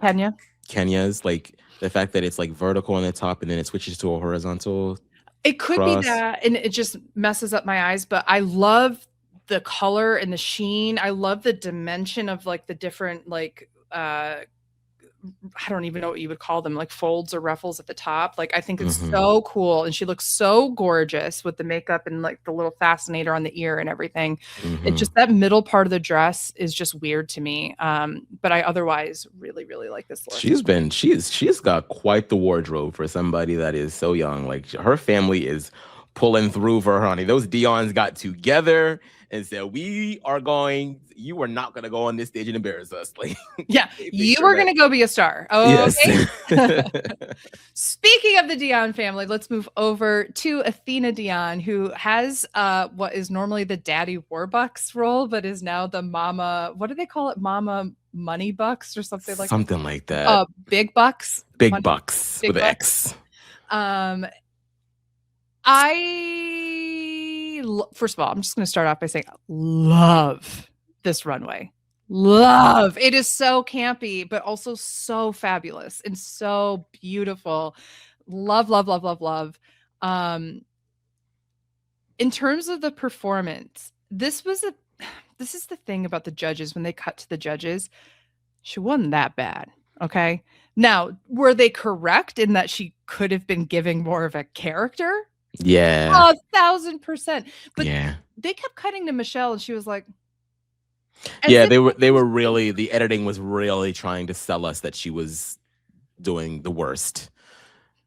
Kenya. Kenya's, like the fact that it's like vertical on the top and then it switches to a horizontal? It could be that, and it just messes up my eyes, but I love the color and the sheen. I love the dimension of like the different like I don't even know what you would call them, like folds or ruffles at the top. Like I think it's so cool, and she looks so gorgeous with the makeup and like the little fascinator on the ear and everything. It just, that middle part of the dress is just weird to me. But I otherwise really, really like this look. She's got quite the wardrobe for somebody that is so young. Like her family is pulling through for her, honey. Those Dion's got together and said, you are not going to go on this stage and embarrass us. Like, yeah, you were going to go be a star. Oh, okay. Yes. Speaking of the Dion family, let's move over to Athena Dion, who has what is normally the Daddy Warbucks role, but is now the Mama, what do they call it? Mama Money Bucks or something like that? Something like that. Big Bucks. Big Bucks with an X. First of all, I'm just going to start off by saying, love this runway. Love. It is so campy, but also so fabulous and so beautiful. Love, love, love, love, love. In terms of the performance, this is the thing about the judges. When they cut to the judges, she wasn't that bad. Okay. Now, were they correct in that she could have been giving more of a character? Yeah. 1,000%. But yeah, they kept cutting to Michelle and she was like, yeah, they were really, the editing was really trying to sell us that she was doing the worst.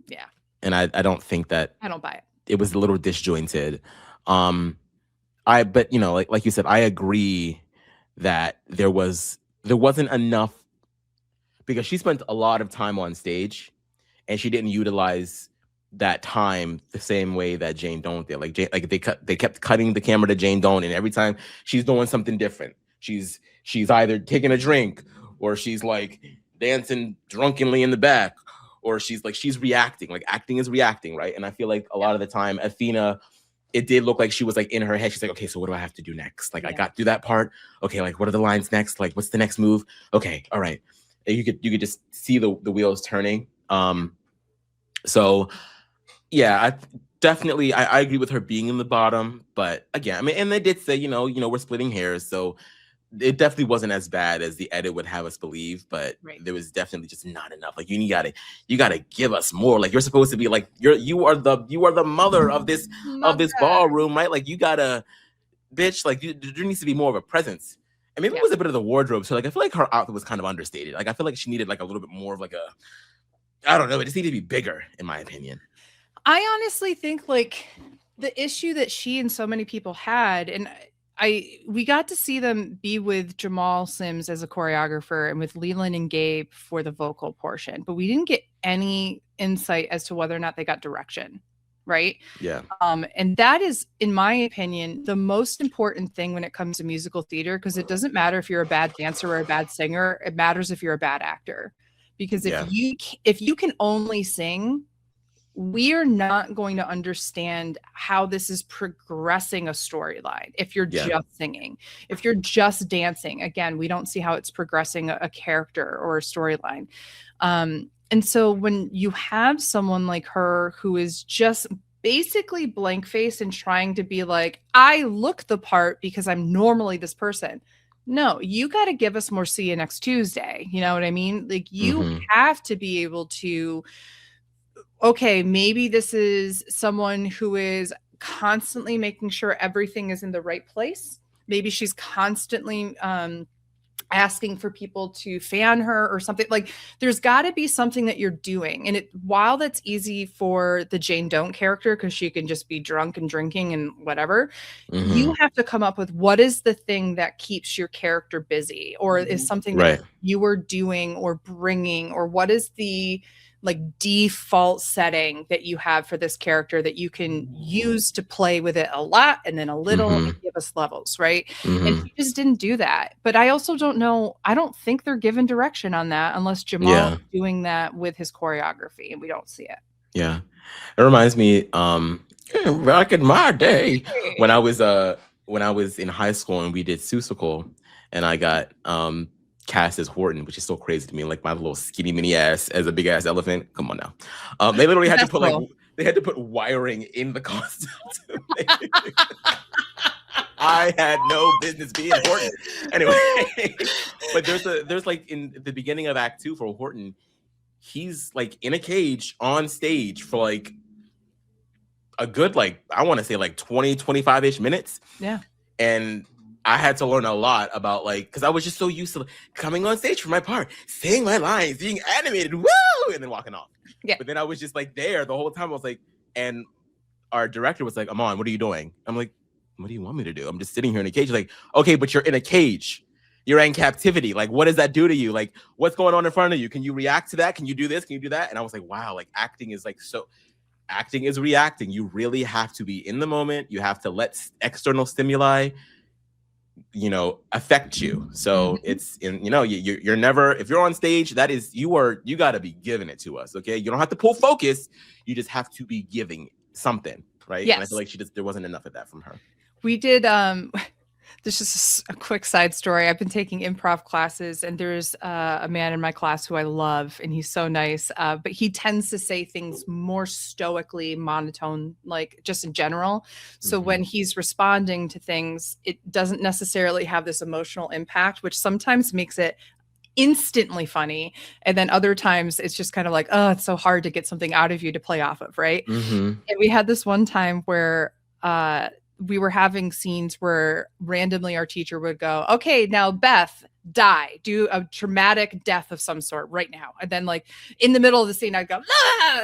Yeah. And I don't think that, I don't buy it. It was a little disjointed. But you know, like you said, I agree that there wasn't enough, because she spent a lot of time on stage and she didn't utilize that time the same way that Jane Doan did. Like they kept cutting the camera to Jane Doan, and every time she's doing something different. She's either taking a drink, or she's like dancing drunkenly in the back, or she's reacting. Like acting is reacting, right? And I feel like a lot of the time, Athena, it did look like she was like in her head. She's like, okay, so what do I have to do next? Like I got through that part. Okay, like what are the lines next? Like what's the next move? Okay, all right. And you could just see the wheels turning. So yeah, I agree with her being in the bottom, but again, I mean, and they did say, you know, we're splitting hairs, so it definitely wasn't as bad as the edit would have us believe, but there was definitely just not enough. Like you gotta give us more. Like you're supposed to be like you are the mother of this ballroom, right? Like you gotta, bitch. Like there needs to be more of a presence, and maybe it was a bit of the wardrobe. So like I feel like her outfit was kind of understated. Like I feel like she needed like a little bit more of like a, I don't know, it just needed to be bigger, in my opinion. I honestly think like the issue that she and so many people had, and we got to see them be with Jamal Sims as a choreographer and with Leland and Gabe for the vocal portion, but we didn't get any insight as to whether or not they got direction, right? Yeah. And that is, in my opinion, the most important thing when it comes to musical theater, because it doesn't matter if you're a bad dancer or a bad singer. It matters if you're a bad actor, because if you can only sing, we are not going to understand how this is progressing a storyline. If you're just singing, if you're just dancing, again, we don't see how it's progressing a character or a storyline. And so when you have someone like her who is just basically blank face and trying to be like, I look the part because I'm normally this person. No, you got to give us more see you next Tuesday. You know what I mean? Like you have to be able to, okay, maybe this is someone who is constantly making sure everything is in the right place. Maybe she's constantly asking for people to fan her or something. Like there's got to be something that you're doing. And while that's easy for the Jane Doan character, because she can just be drunk and drinking and whatever, you have to come up with what is the thing that keeps your character busy, or is something that you are doing or bringing, or what is the like default setting that you have for this character that you can use to play with it a lot and then a little and give us levels, right? And she just didn't do that. But I also don't know, I don't think they're given direction on that unless Jamal is doing that with his choreography, and we don't see it. Yeah. It reminds me, back in my day when I was in high school and we did Seussical and I got cast as Horton, which is so crazy to me. Like my little skinny mini ass as a big ass elephant. Come on now. They literally had to put they had to put wiring in the costume to make it. I had no business being Horton. Anyway, but there's like in the beginning of Act 2 for Horton, he's like in a cage on stage for like a good, like, I want to say like 20, 25-ish minutes. Yeah. And I had to learn a lot about, like, because I was just so used to coming on stage for my part, saying my lines, being animated, woo, and then walking off. Yeah. But then I was just like there the whole time. I was like, and our director was like, Aman, what are you doing? I'm like, what do you want me to do? I'm just sitting here in a cage. Like, okay, but you're in a cage. You're in captivity. Like, what does that do to you? Like, what's going on in front of you? Can you react to that? Can you do this? Can you do that? And I was like, wow, like acting is like so... Acting is reacting. You really have to be in the moment. You have to let external stimuli, affect you. So it's you're never, if you're on stage, that is, you got to be giving it to us. Okay. You don't have to pull focus. You just have to be giving something. Right. Yes. And I feel like there wasn't enough of that from her. We did, this is a quick side story. I've been taking improv classes and there's a man in my class who I love and he's so nice, but he tends to say things more stoically monotone, like just in general. So when he's responding to things, it doesn't necessarily have this emotional impact, which sometimes makes it instantly funny. And then other times it's just kind of like, oh, it's so hard to get something out of you to play off of. Right. And we had this one time where, we were having scenes where randomly our teacher would go, okay, now Beth, die, do a dramatic death of some sort right now. And then like in the middle of the scene, I'd go,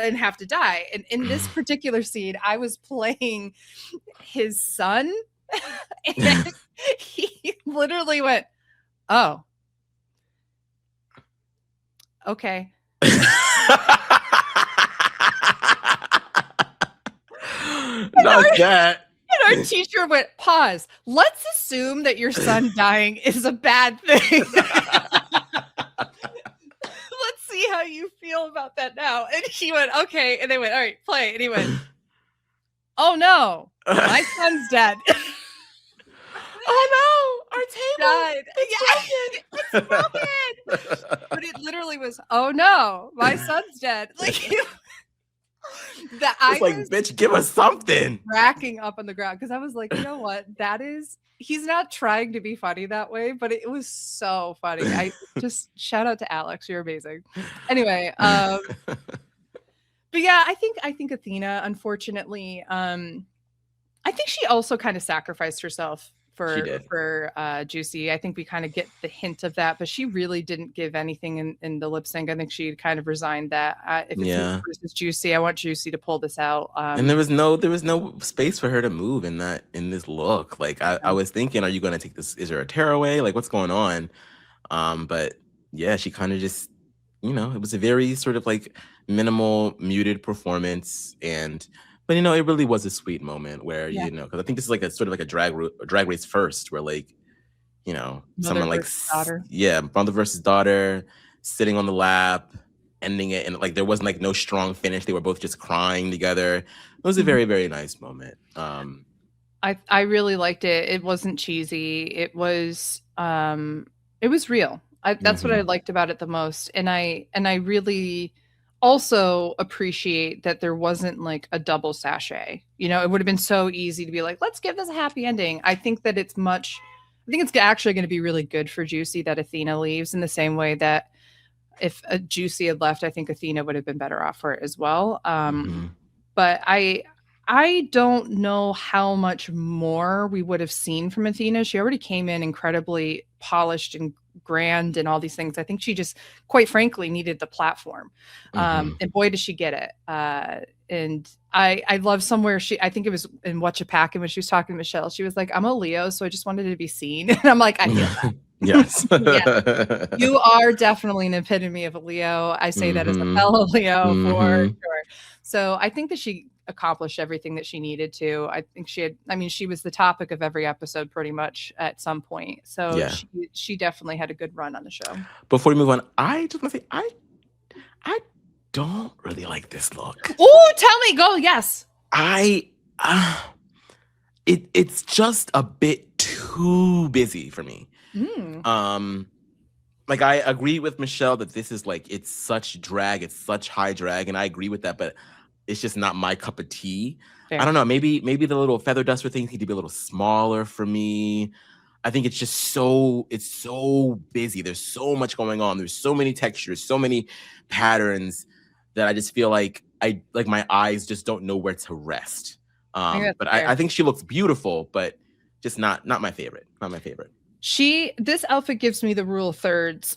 and have to die. And in this particular scene, I was playing his son and he literally went, oh, okay. Not that. And our teacher went, pause. Let's assume that your son dying is a bad thing. Let's see how you feel about that now. And he went, okay. And they went, all right, play. And he went, oh no, my son's dead. Oh no, our table died. It's broken. But it literally was, oh no, my son's dead. Like I was like, bitch, give us something. Cracking up on the ground because I was like, you know what? He's not trying to be funny that way, but it was so funny. I just shout out to Alex. You're amazing. Anyway, but yeah, I think Athena, unfortunately, I think she also kind of sacrificed herself for Juicy. I think we kind of get the hint of that, but she really didn't give anything in the lip sync. I think she kind of resigned that. If it's versus Juicy, I want Juicy to pull this out. And there was no space for her to move in this look. Like I was thinking, are you going to take this? Is there a tearaway? Like what's going on? But yeah, she kind of just, it was a very sort of like minimal, muted performance but it really was a sweet moment where because I think this is like a sort of like a drag race first, where like someone like mother versus daughter, sitting on the lap, ending it, and like there wasn't like no strong finish. They were both just crying together. It was a very, very nice moment. I really liked it. It wasn't cheesy. It was real. That's what I liked about it the most, and I really also appreciate that there wasn't like a double sachet. It would have been so easy to be like, let's give this a happy ending. I think it's actually going to be really good for Juicy that Athena leaves, in the same way that if Juicy had left, I think Athena would have been better off for it as well. But I don't know how much more we would have seen from Athena. She already came in incredibly polished and grand and all these things. I think she just, quite frankly, needed the platform. And boy, does she get it. And I love somewhere I think it was in Whatcha Packin' when she was talking to Michelle, she was like, I'm a Leo, so I just wanted to be seen. And I'm like, I feel that. Yes. Yeah. You are definitely an epitome of a Leo. I say that as a fellow Leo for sure. So I think that she accomplished everything that she needed to. I think she was the topic of every episode pretty much at some point. So she definitely had a good run on the show. Before we move on, I just want to say, I don't really like this look. Oh, tell me, go. Yes. It's just a bit too busy for me. Like I agree with Michelle that this is like, it's such drag, it's such high drag, and I agree with that, but it's just not my cup of tea. Fair. I don't know, maybe the little feather duster things need to be a little smaller for me. I think it's so busy. There's so much going on. There's so many textures, so many patterns that I just feel like my eyes just don't know where to rest. But I think she looks beautiful, but just not my favorite. Not my favorite. This outfit gives me the rule of thirds.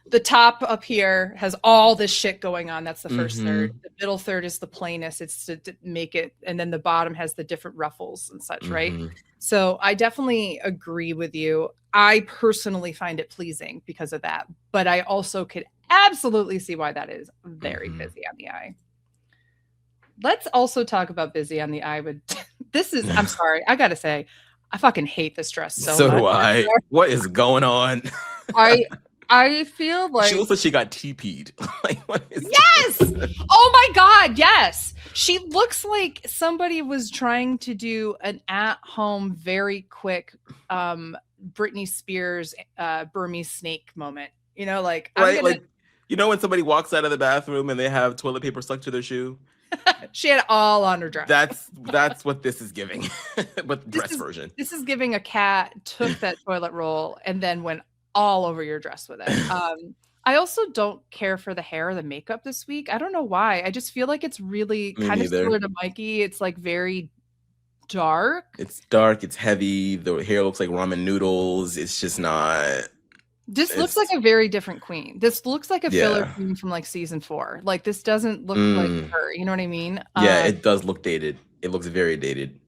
The top up here has all this shit going on. That's the first third. The middle third is the plainest. It's to make it, and then the bottom has the different ruffles and such, right? So I definitely agree with you. I personally find it pleasing because of that, but I also could absolutely see why that is very busy on the eye. Let's also talk about busy on the eye with I'm sorry, I gotta say, I fucking hate this dress so much. Do I. What is going on? I feel like she looks like she got TP'd. Like, what is yes! Oh my God, yes. She looks like somebody was trying to do an at-home, very quick Britney Spears Burmese snake moment. You know, like like you know when somebody walks out of the bathroom and they have toilet paper stuck to their shoe? She had it all on her dress. That's what this is giving, but the dress version. This is giving a cat took that toilet roll and then went all over your dress with it. I also don't care for the hair or the makeup this week. I don't know why. I just feel like it's really kind of similar to Mikey. It's like very dark. It's dark. It's heavy. The hair looks like ramen noodles. It's just not. This looks like a very different queen. This looks like a filler queen from like season 4. Like this doesn't look like her. You know what I mean? Yeah, it does look dated. It looks very dated.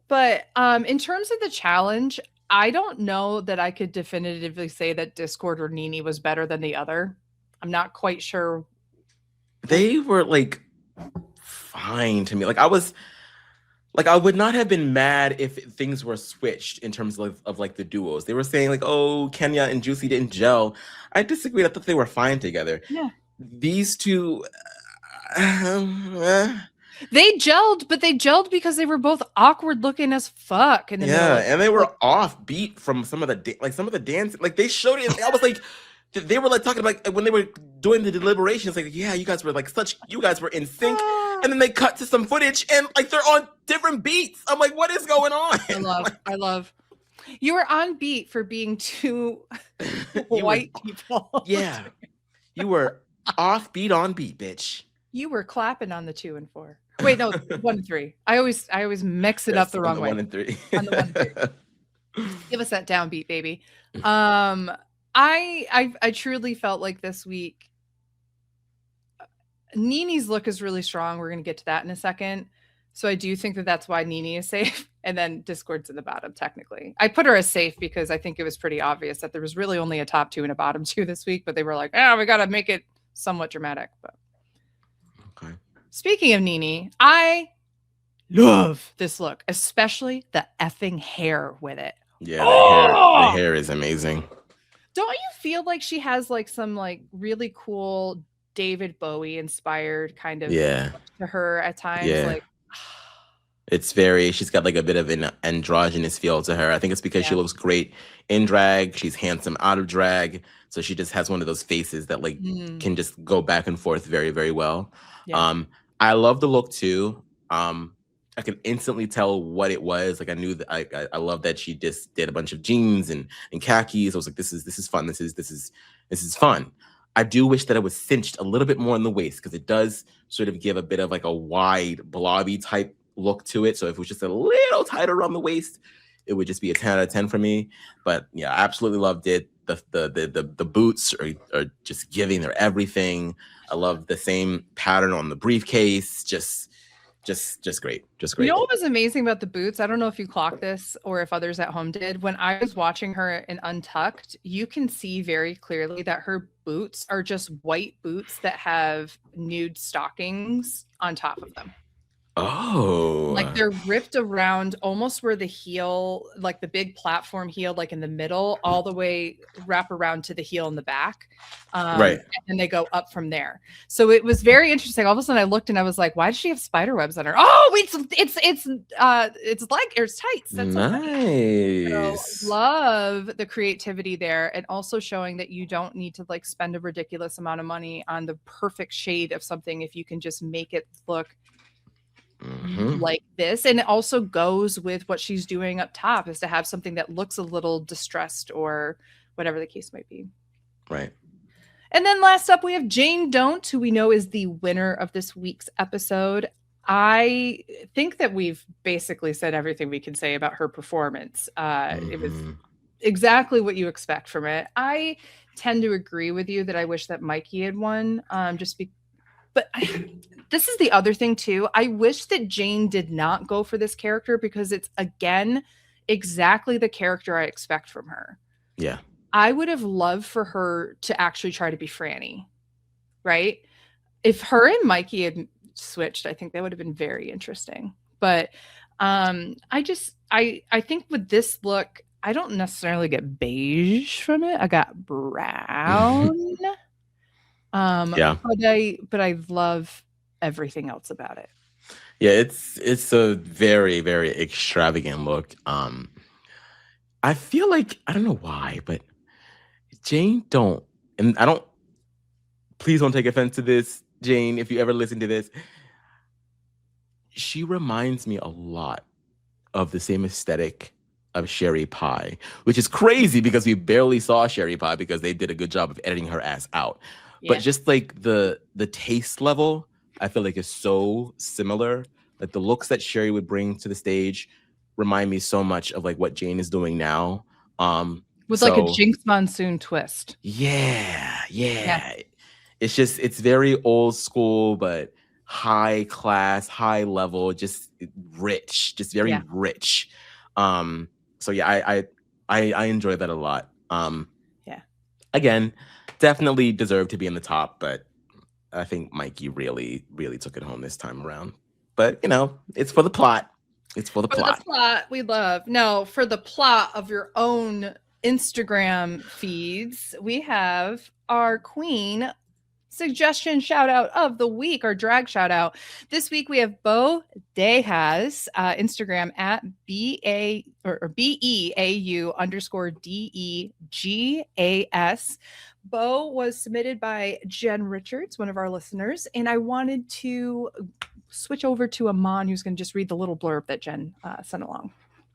But in terms of the challenge, I don't know that I could definitively say that Discord or Nene was better than the other. I'm not quite sure. They were like fine to me. Like I would not have been mad if things were switched in terms of like the duos. They were saying like, oh, Kenya and Juicy didn't gel. I disagreed. I thought they were fine together. Yeah. These two, they gelled, but they gelled because they were both awkward looking as fuck. In the middle and they were offbeat from some of the dance. Like they showed it. I was like, they were like talking about when they were doing the deliberations. Like, yeah, you guys were in sync. And then they cut to some footage and like they're on different beats. I'm like, what is going on? I love. You were on beat for being two white people. Yeah. You were off beat on beat, bitch. You were clapping on the 2 and 4. Wait, no, 1 and 3. I always mix it up the wrong way. 1 and 3. On the 1 and 3. Give us that downbeat, baby. I truly felt like this week Nene's look is really strong. We're going to get to that in a second. So I do think that that's why Nene is safe. And then Discord's in the bottom, technically. I put her as safe because I think it was pretty obvious that there was really only a top 2 and a bottom 2 this week. But they were like, we got to make it somewhat dramatic. But okay. Speaking of Nene, I love this look, especially the effing hair with it. Yeah, the hair is amazing. Don't you feel like she has like some like really cool David Bowie inspired kind of to her at times? Yeah. Like she's got like a bit of an androgynous feel to her. I think it's because she looks great in drag. She's handsome out of drag. So she just has one of those faces that like can just go back and forth very, very well. Yeah. I love the look too. I could instantly tell what it was. Like I knew that I love that she just did a bunch of jeans and khakis. I was like, this is fun. This is fun. I do wish that it was cinched a little bit more in the waist because it does sort of give a bit of like a wide blobby type look to it. So if it was just a little tighter around the waist, it would just be a 10 out of 10 for me. But yeah, I absolutely loved it. The boots are just giving their everything. I love the same pattern on the briefcase. Just great. Just great. You know what was amazing about the boots? I don't know if you clocked this or if others at home did. When I was watching her in Untucked, you can see very clearly that her boots are just white boots that have nude stockings on top of them. Like Oh, they're ripped around almost where the heel, like the big platform heel, like in the middle, all the way wrap around to the heel in the back. right. And then they go up from there. So it was very interesting. All of a sudden I looked and I was like, why does she have spider webs on her? Oh, it's like it's tights. That's so funny. So Nice. love the creativity there, and also showing that you don't need to like spend a ridiculous amount of money on the perfect shade of something if you can just make it look like this. And it also goes with what she's doing up top, is to have something that looks a little distressed or whatever the case might be. Right. And then last up, we have Jane Don't, who we know is the winner of this week's episode. I think that we've basically said everything we can say about her performance. It was exactly what you expect from it. I tend to agree with you that I wish that Mikey had won, but this is the other thing too. I wish that Jane did not go for this character, because it's, again, exactly the character I expect from her. Yeah. I would have loved for her to actually try to be Franny, right? If her and Mikey had switched, I think that would have been very interesting. But I think with this look, I don't necessarily get beige from it. I got brown. Yeah. But I love everything else about it. Yeah, it's a very, very extravagant look. I feel like, I don't know why, but Jane Don't, and please don't take offense to this, Jane, if you ever listen to this. She reminds me a lot of the same aesthetic of Sherry Pie, which is crazy because we barely saw Sherry Pie because they did a good job of editing her ass out. Yeah. But just like the taste level, I feel like is so similar. Like the looks that Sherry would bring to the stage remind me so much of like what Jane is doing now. With like a Jinx Monsoon twist. Yeah. It's very old school, but high class, high level, just rich, just very rich. So yeah, I enjoy that a lot. Again, definitely deserved to be in the top, but I think Mikey really, really took it home this time around. But you know, it's for the plot. It's for the plot. The plot we love. No, for the plot of your own Instagram feeds, we have our queen suggestion shout out of the week, our drag shout out. This week we have Bo Dehas, Instagram at BEAU_DEGAS. Bo was submitted by Jen Richards, one of our listeners, and I wanted to switch over to Aman, who's going to just read the little blurb that Jen sent along.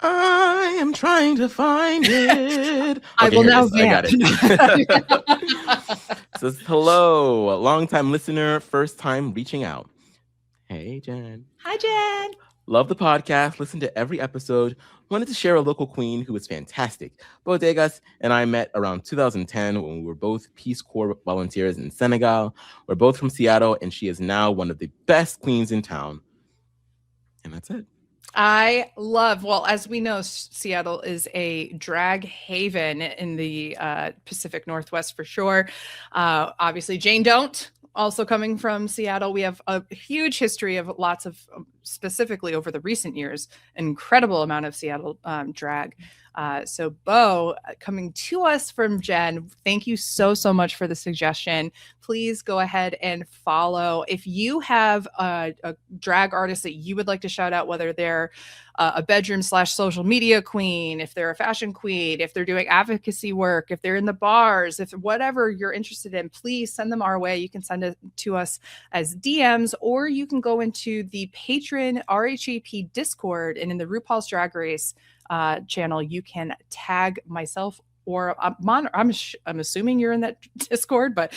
I am trying to find it. I will now vamp. I got it. Says, hello, long-time listener, first time reaching out. Hey, Jen. Hi, Jen. Love the podcast. Listen to every episode. Wanted to share a local queen who was fantastic. Bodegas and I met around 2010 when we were both Peace Corps volunteers in Senegal. We're both from Seattle, and she is now one of the best queens in town. And that's it. Well, as we know, Seattle is a drag haven in the Pacific Northwest for sure. Obviously, Jane Don't, also coming from Seattle. We have a huge history of lots of, specifically over the recent years, an incredible amount of Seattle drag. So Bo, coming to us from Jen, thank you so much for the suggestion. Please go ahead and follow. If you have a drag artist that you would like to shout out, whether they're a bedroom/social media queen, if they're a fashion queen, if they're doing advocacy work, if they're in the bars, if whatever you're interested in, please send them our way. You can send it to us as DMs, or you can go into the Patreon RHAP Discord, and in the RuPaul's Drag Race channel, you can tag myself or Aman. I'm assuming you're in that Discord, but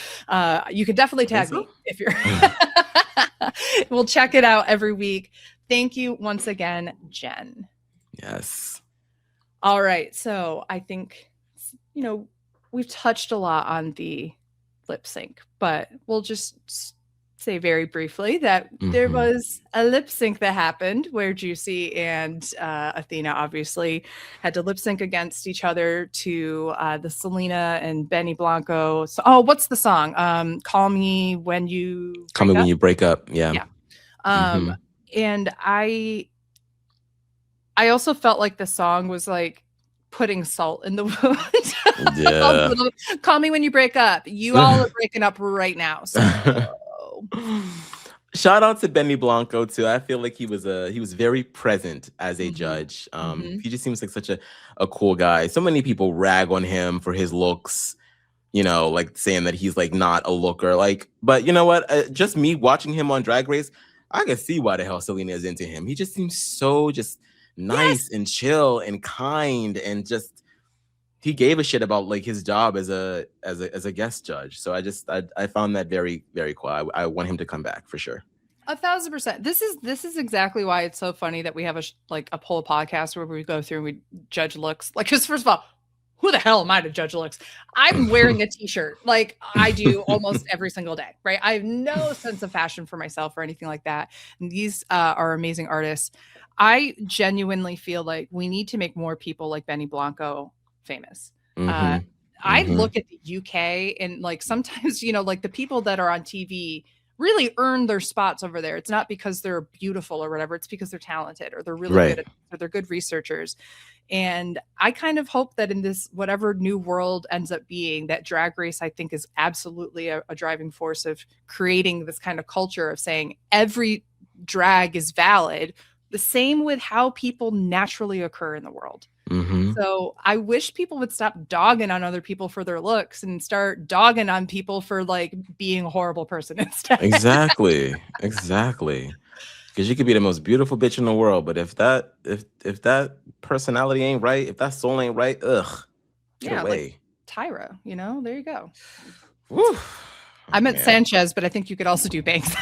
you can definitely tag me if you're. We'll check it out every week. Thank you once again, Jen. Yes. All right. So I think, we've touched a lot on the lip sync, but we'll just say very briefly that there was a lip sync that happened where Juicy and Athena obviously had to lip sync against each other to the Selena and Benny Blanco. So, what's the song? Call Me When You Break Up. Yeah. And I also felt like the song was like putting salt in the wound. Yeah. Call me when you break up. You all are breaking up right now. So shout out to Benny Blanco too. I feel like he was very present as a judge. He just seems like such a cool guy. So many people rag on him for his looks, you know, like saying that he's like not a looker. Like, but you know what? Just me watching him on Drag Race, I can see why the hell Selena is into him. He just seems so just nice and chill and kind, and just he gave a shit about like his job as a guest judge. So I found that very, very cool. I want him to come back for sure. 1,000%. This is exactly why it's so funny that we have a poll podcast where we go through and we judge looks. Like, because first of all, who the hell am I to judge looks? I'm wearing a t-shirt like I do almost every single day, right? I have no sense of fashion for myself or anything like that. And these are amazing artists. I genuinely feel like we need to make more people like Benny Blanco famous. I look at the UK and like sometimes, you know, like the people that are on TV really earn their spots over there. It's not because they're beautiful or whatever. It's because they're talented or they're really good at, or they're good researchers. And I kind of hope that in this, whatever new world ends up being, that Drag Race, I think, is absolutely a driving force of creating this kind of culture of saying every drag is valid. The same with how people naturally occur in the world. So I wish people would stop dogging on other people for their looks and start dogging on people for like being a horrible person instead. Exactly. Because you could be the most beautiful bitch in the world, but if that personality ain't right, if that soul ain't right, get away. Like Tyra, you know, there you go. Woo. I meant Sanchez, but I think you could also do Banks.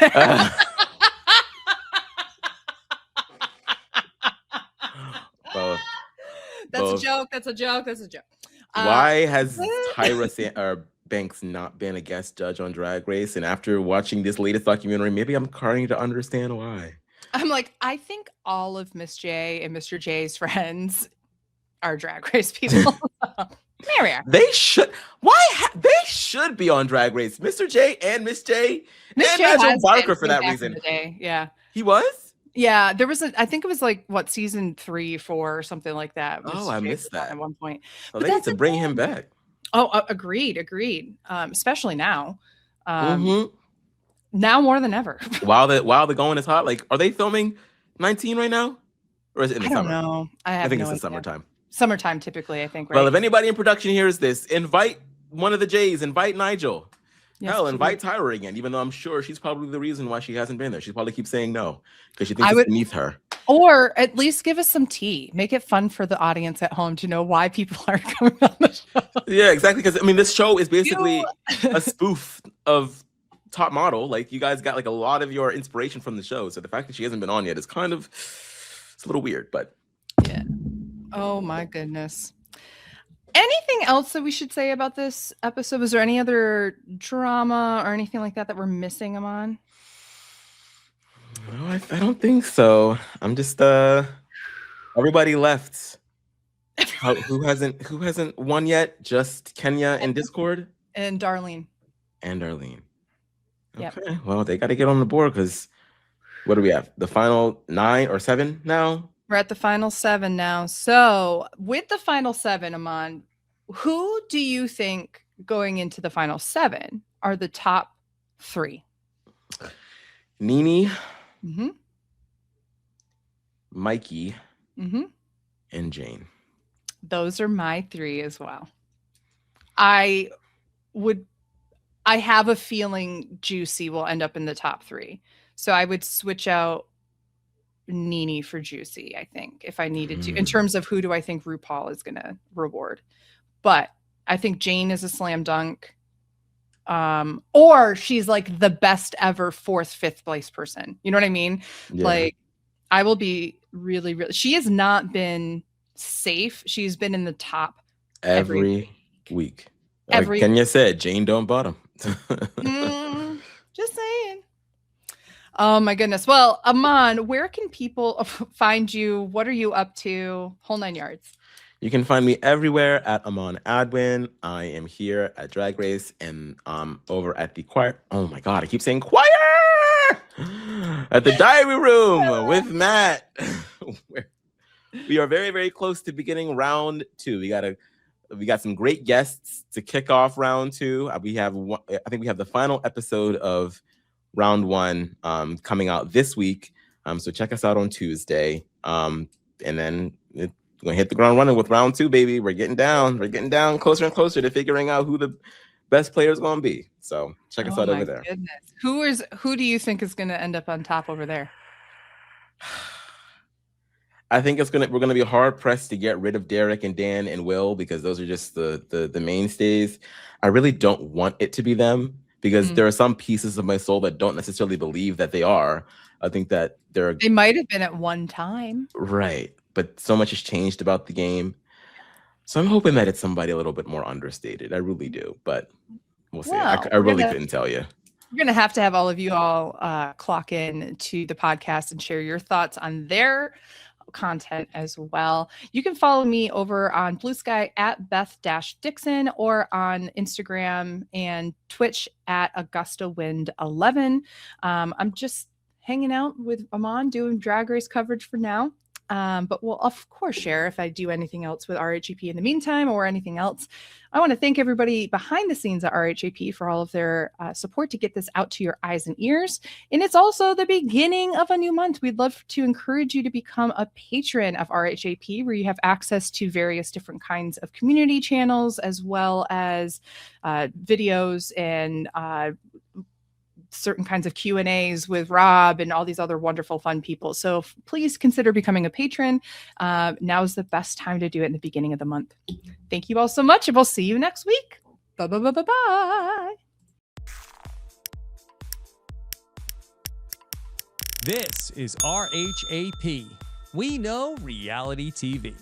That's a joke. Why has Tyra Banks not been a guest judge on Drag Race? And after watching this latest documentary, maybe I'm starting to understand why. I'm like, I think all of Miss J and Mr. J's friends are Drag Race people. There we are. They should. They should be on Drag Race. Mr. J and Miss J. Miss J Nigel Barker for that reason. Yeah. He was? Yeah, there was I think it was like season 3, 4 or something like that. Oh, I missed that at one point. Well, they need to bring him back. Oh, agreed. Especially now. Now more than ever. while the going is hot, like, are they filming 19 right now? Or is it in the summer? I don't know. I think it's the summertime. Summertime typically, I think, right? Well, if anybody in production hears this, invite one of the J's, invite Nigel. Hell, invite Tyra again, even though I'm sure she's probably the reason why she hasn't been there. She probably keeps saying no because she thinks it's beneath her. Or at least give us some tea. Make it fun for the audience at home to know why people aren't coming on the show. Yeah, exactly. Because I mean, this show is basically a spoof of Top Model. Like, you guys got like a lot of your inspiration from the show. So the fact that she hasn't been on yet is kind of, it's a little weird, but yeah. Oh my goodness. Anything else that we should say about this episode? Was there any other drama or anything like that we're missing, Aman? No, I don't think so. I'm just everybody left. Who hasn't won yet? Just Kenya and Discord and Darlene. Okay, yep. Well, they got to get on the board because what do we have? The final 9 or 7 now? We're at the final 7 now. So with the final 7, Aman, who do you think going into the final 7 are the top 3? Nene, Mikey, and Jane. Those are my 3 as well. I have a feeling Juicy will end up in the top 3. So I would switch out Nene for Juicy, I think, if I needed to, in terms of who do I think RuPaul is going to reward. But I think Jane is a slam dunk. Or she's like the best ever 4th, 5th place person. You know what I mean? Yeah. Like, I will be really, really, she has not been safe. She's been in the top every week. Like Kenya said, Jane don't bottom. Just saying. Oh my goodness. Well, Aman, where can people find you? What are you up to? Whole 9 yards. You can find me everywhere at Aman Adwin. I am here at Drag Race and over at the choir. Oh my God, I keep saying choir. at the diary room with Matt. We are very, very close to beginning round 2. We got some great guests to kick off round 2. I think we have the final episode of round 1 coming out this week. So check us out on Tuesday. And then we're gonna hit the ground running with round 2, baby. We're getting down closer and closer to figuring out who the best player is gonna be. So check us out over there. Goodness. Who do you think is gonna end up on top over there? I think we're gonna be hard pressed to get rid of Derek and Dan and Will, because those are just the mainstays. I really don't want it to be them, because there are some pieces of my soul that don't necessarily believe that they are. I think that they might have been at one time. Right. But so much has changed about the game. So I'm hoping that it's somebody a little bit more understated. I really do, but we'll see. I really couldn't tell you. We're going to have all of you all clock in to the podcast and share your thoughts on their content as well. You can follow me over on Blue Sky at Beth-Dixon, or on Instagram and Twitch at AugustaWind11. I'm just hanging out with Aman doing Drag Race coverage for now. But we'll of course share if I do anything else with RHAP in the meantime, or anything else. I want to thank everybody behind the scenes at RHAP for all of their support to get this out to your eyes and ears. And it's also the beginning of a new month. We'd love to encourage you to become a patron of RHAP, where you have access to various different kinds of community channels, as well as videos and certain kinds of Q&As with Rob and all these other wonderful fun people. So please consider becoming a patron. Now is the best time to do it, in the beginning of the month. Thank you all so much, and we'll see you next week. Bye. This is RHAP. We know reality TV.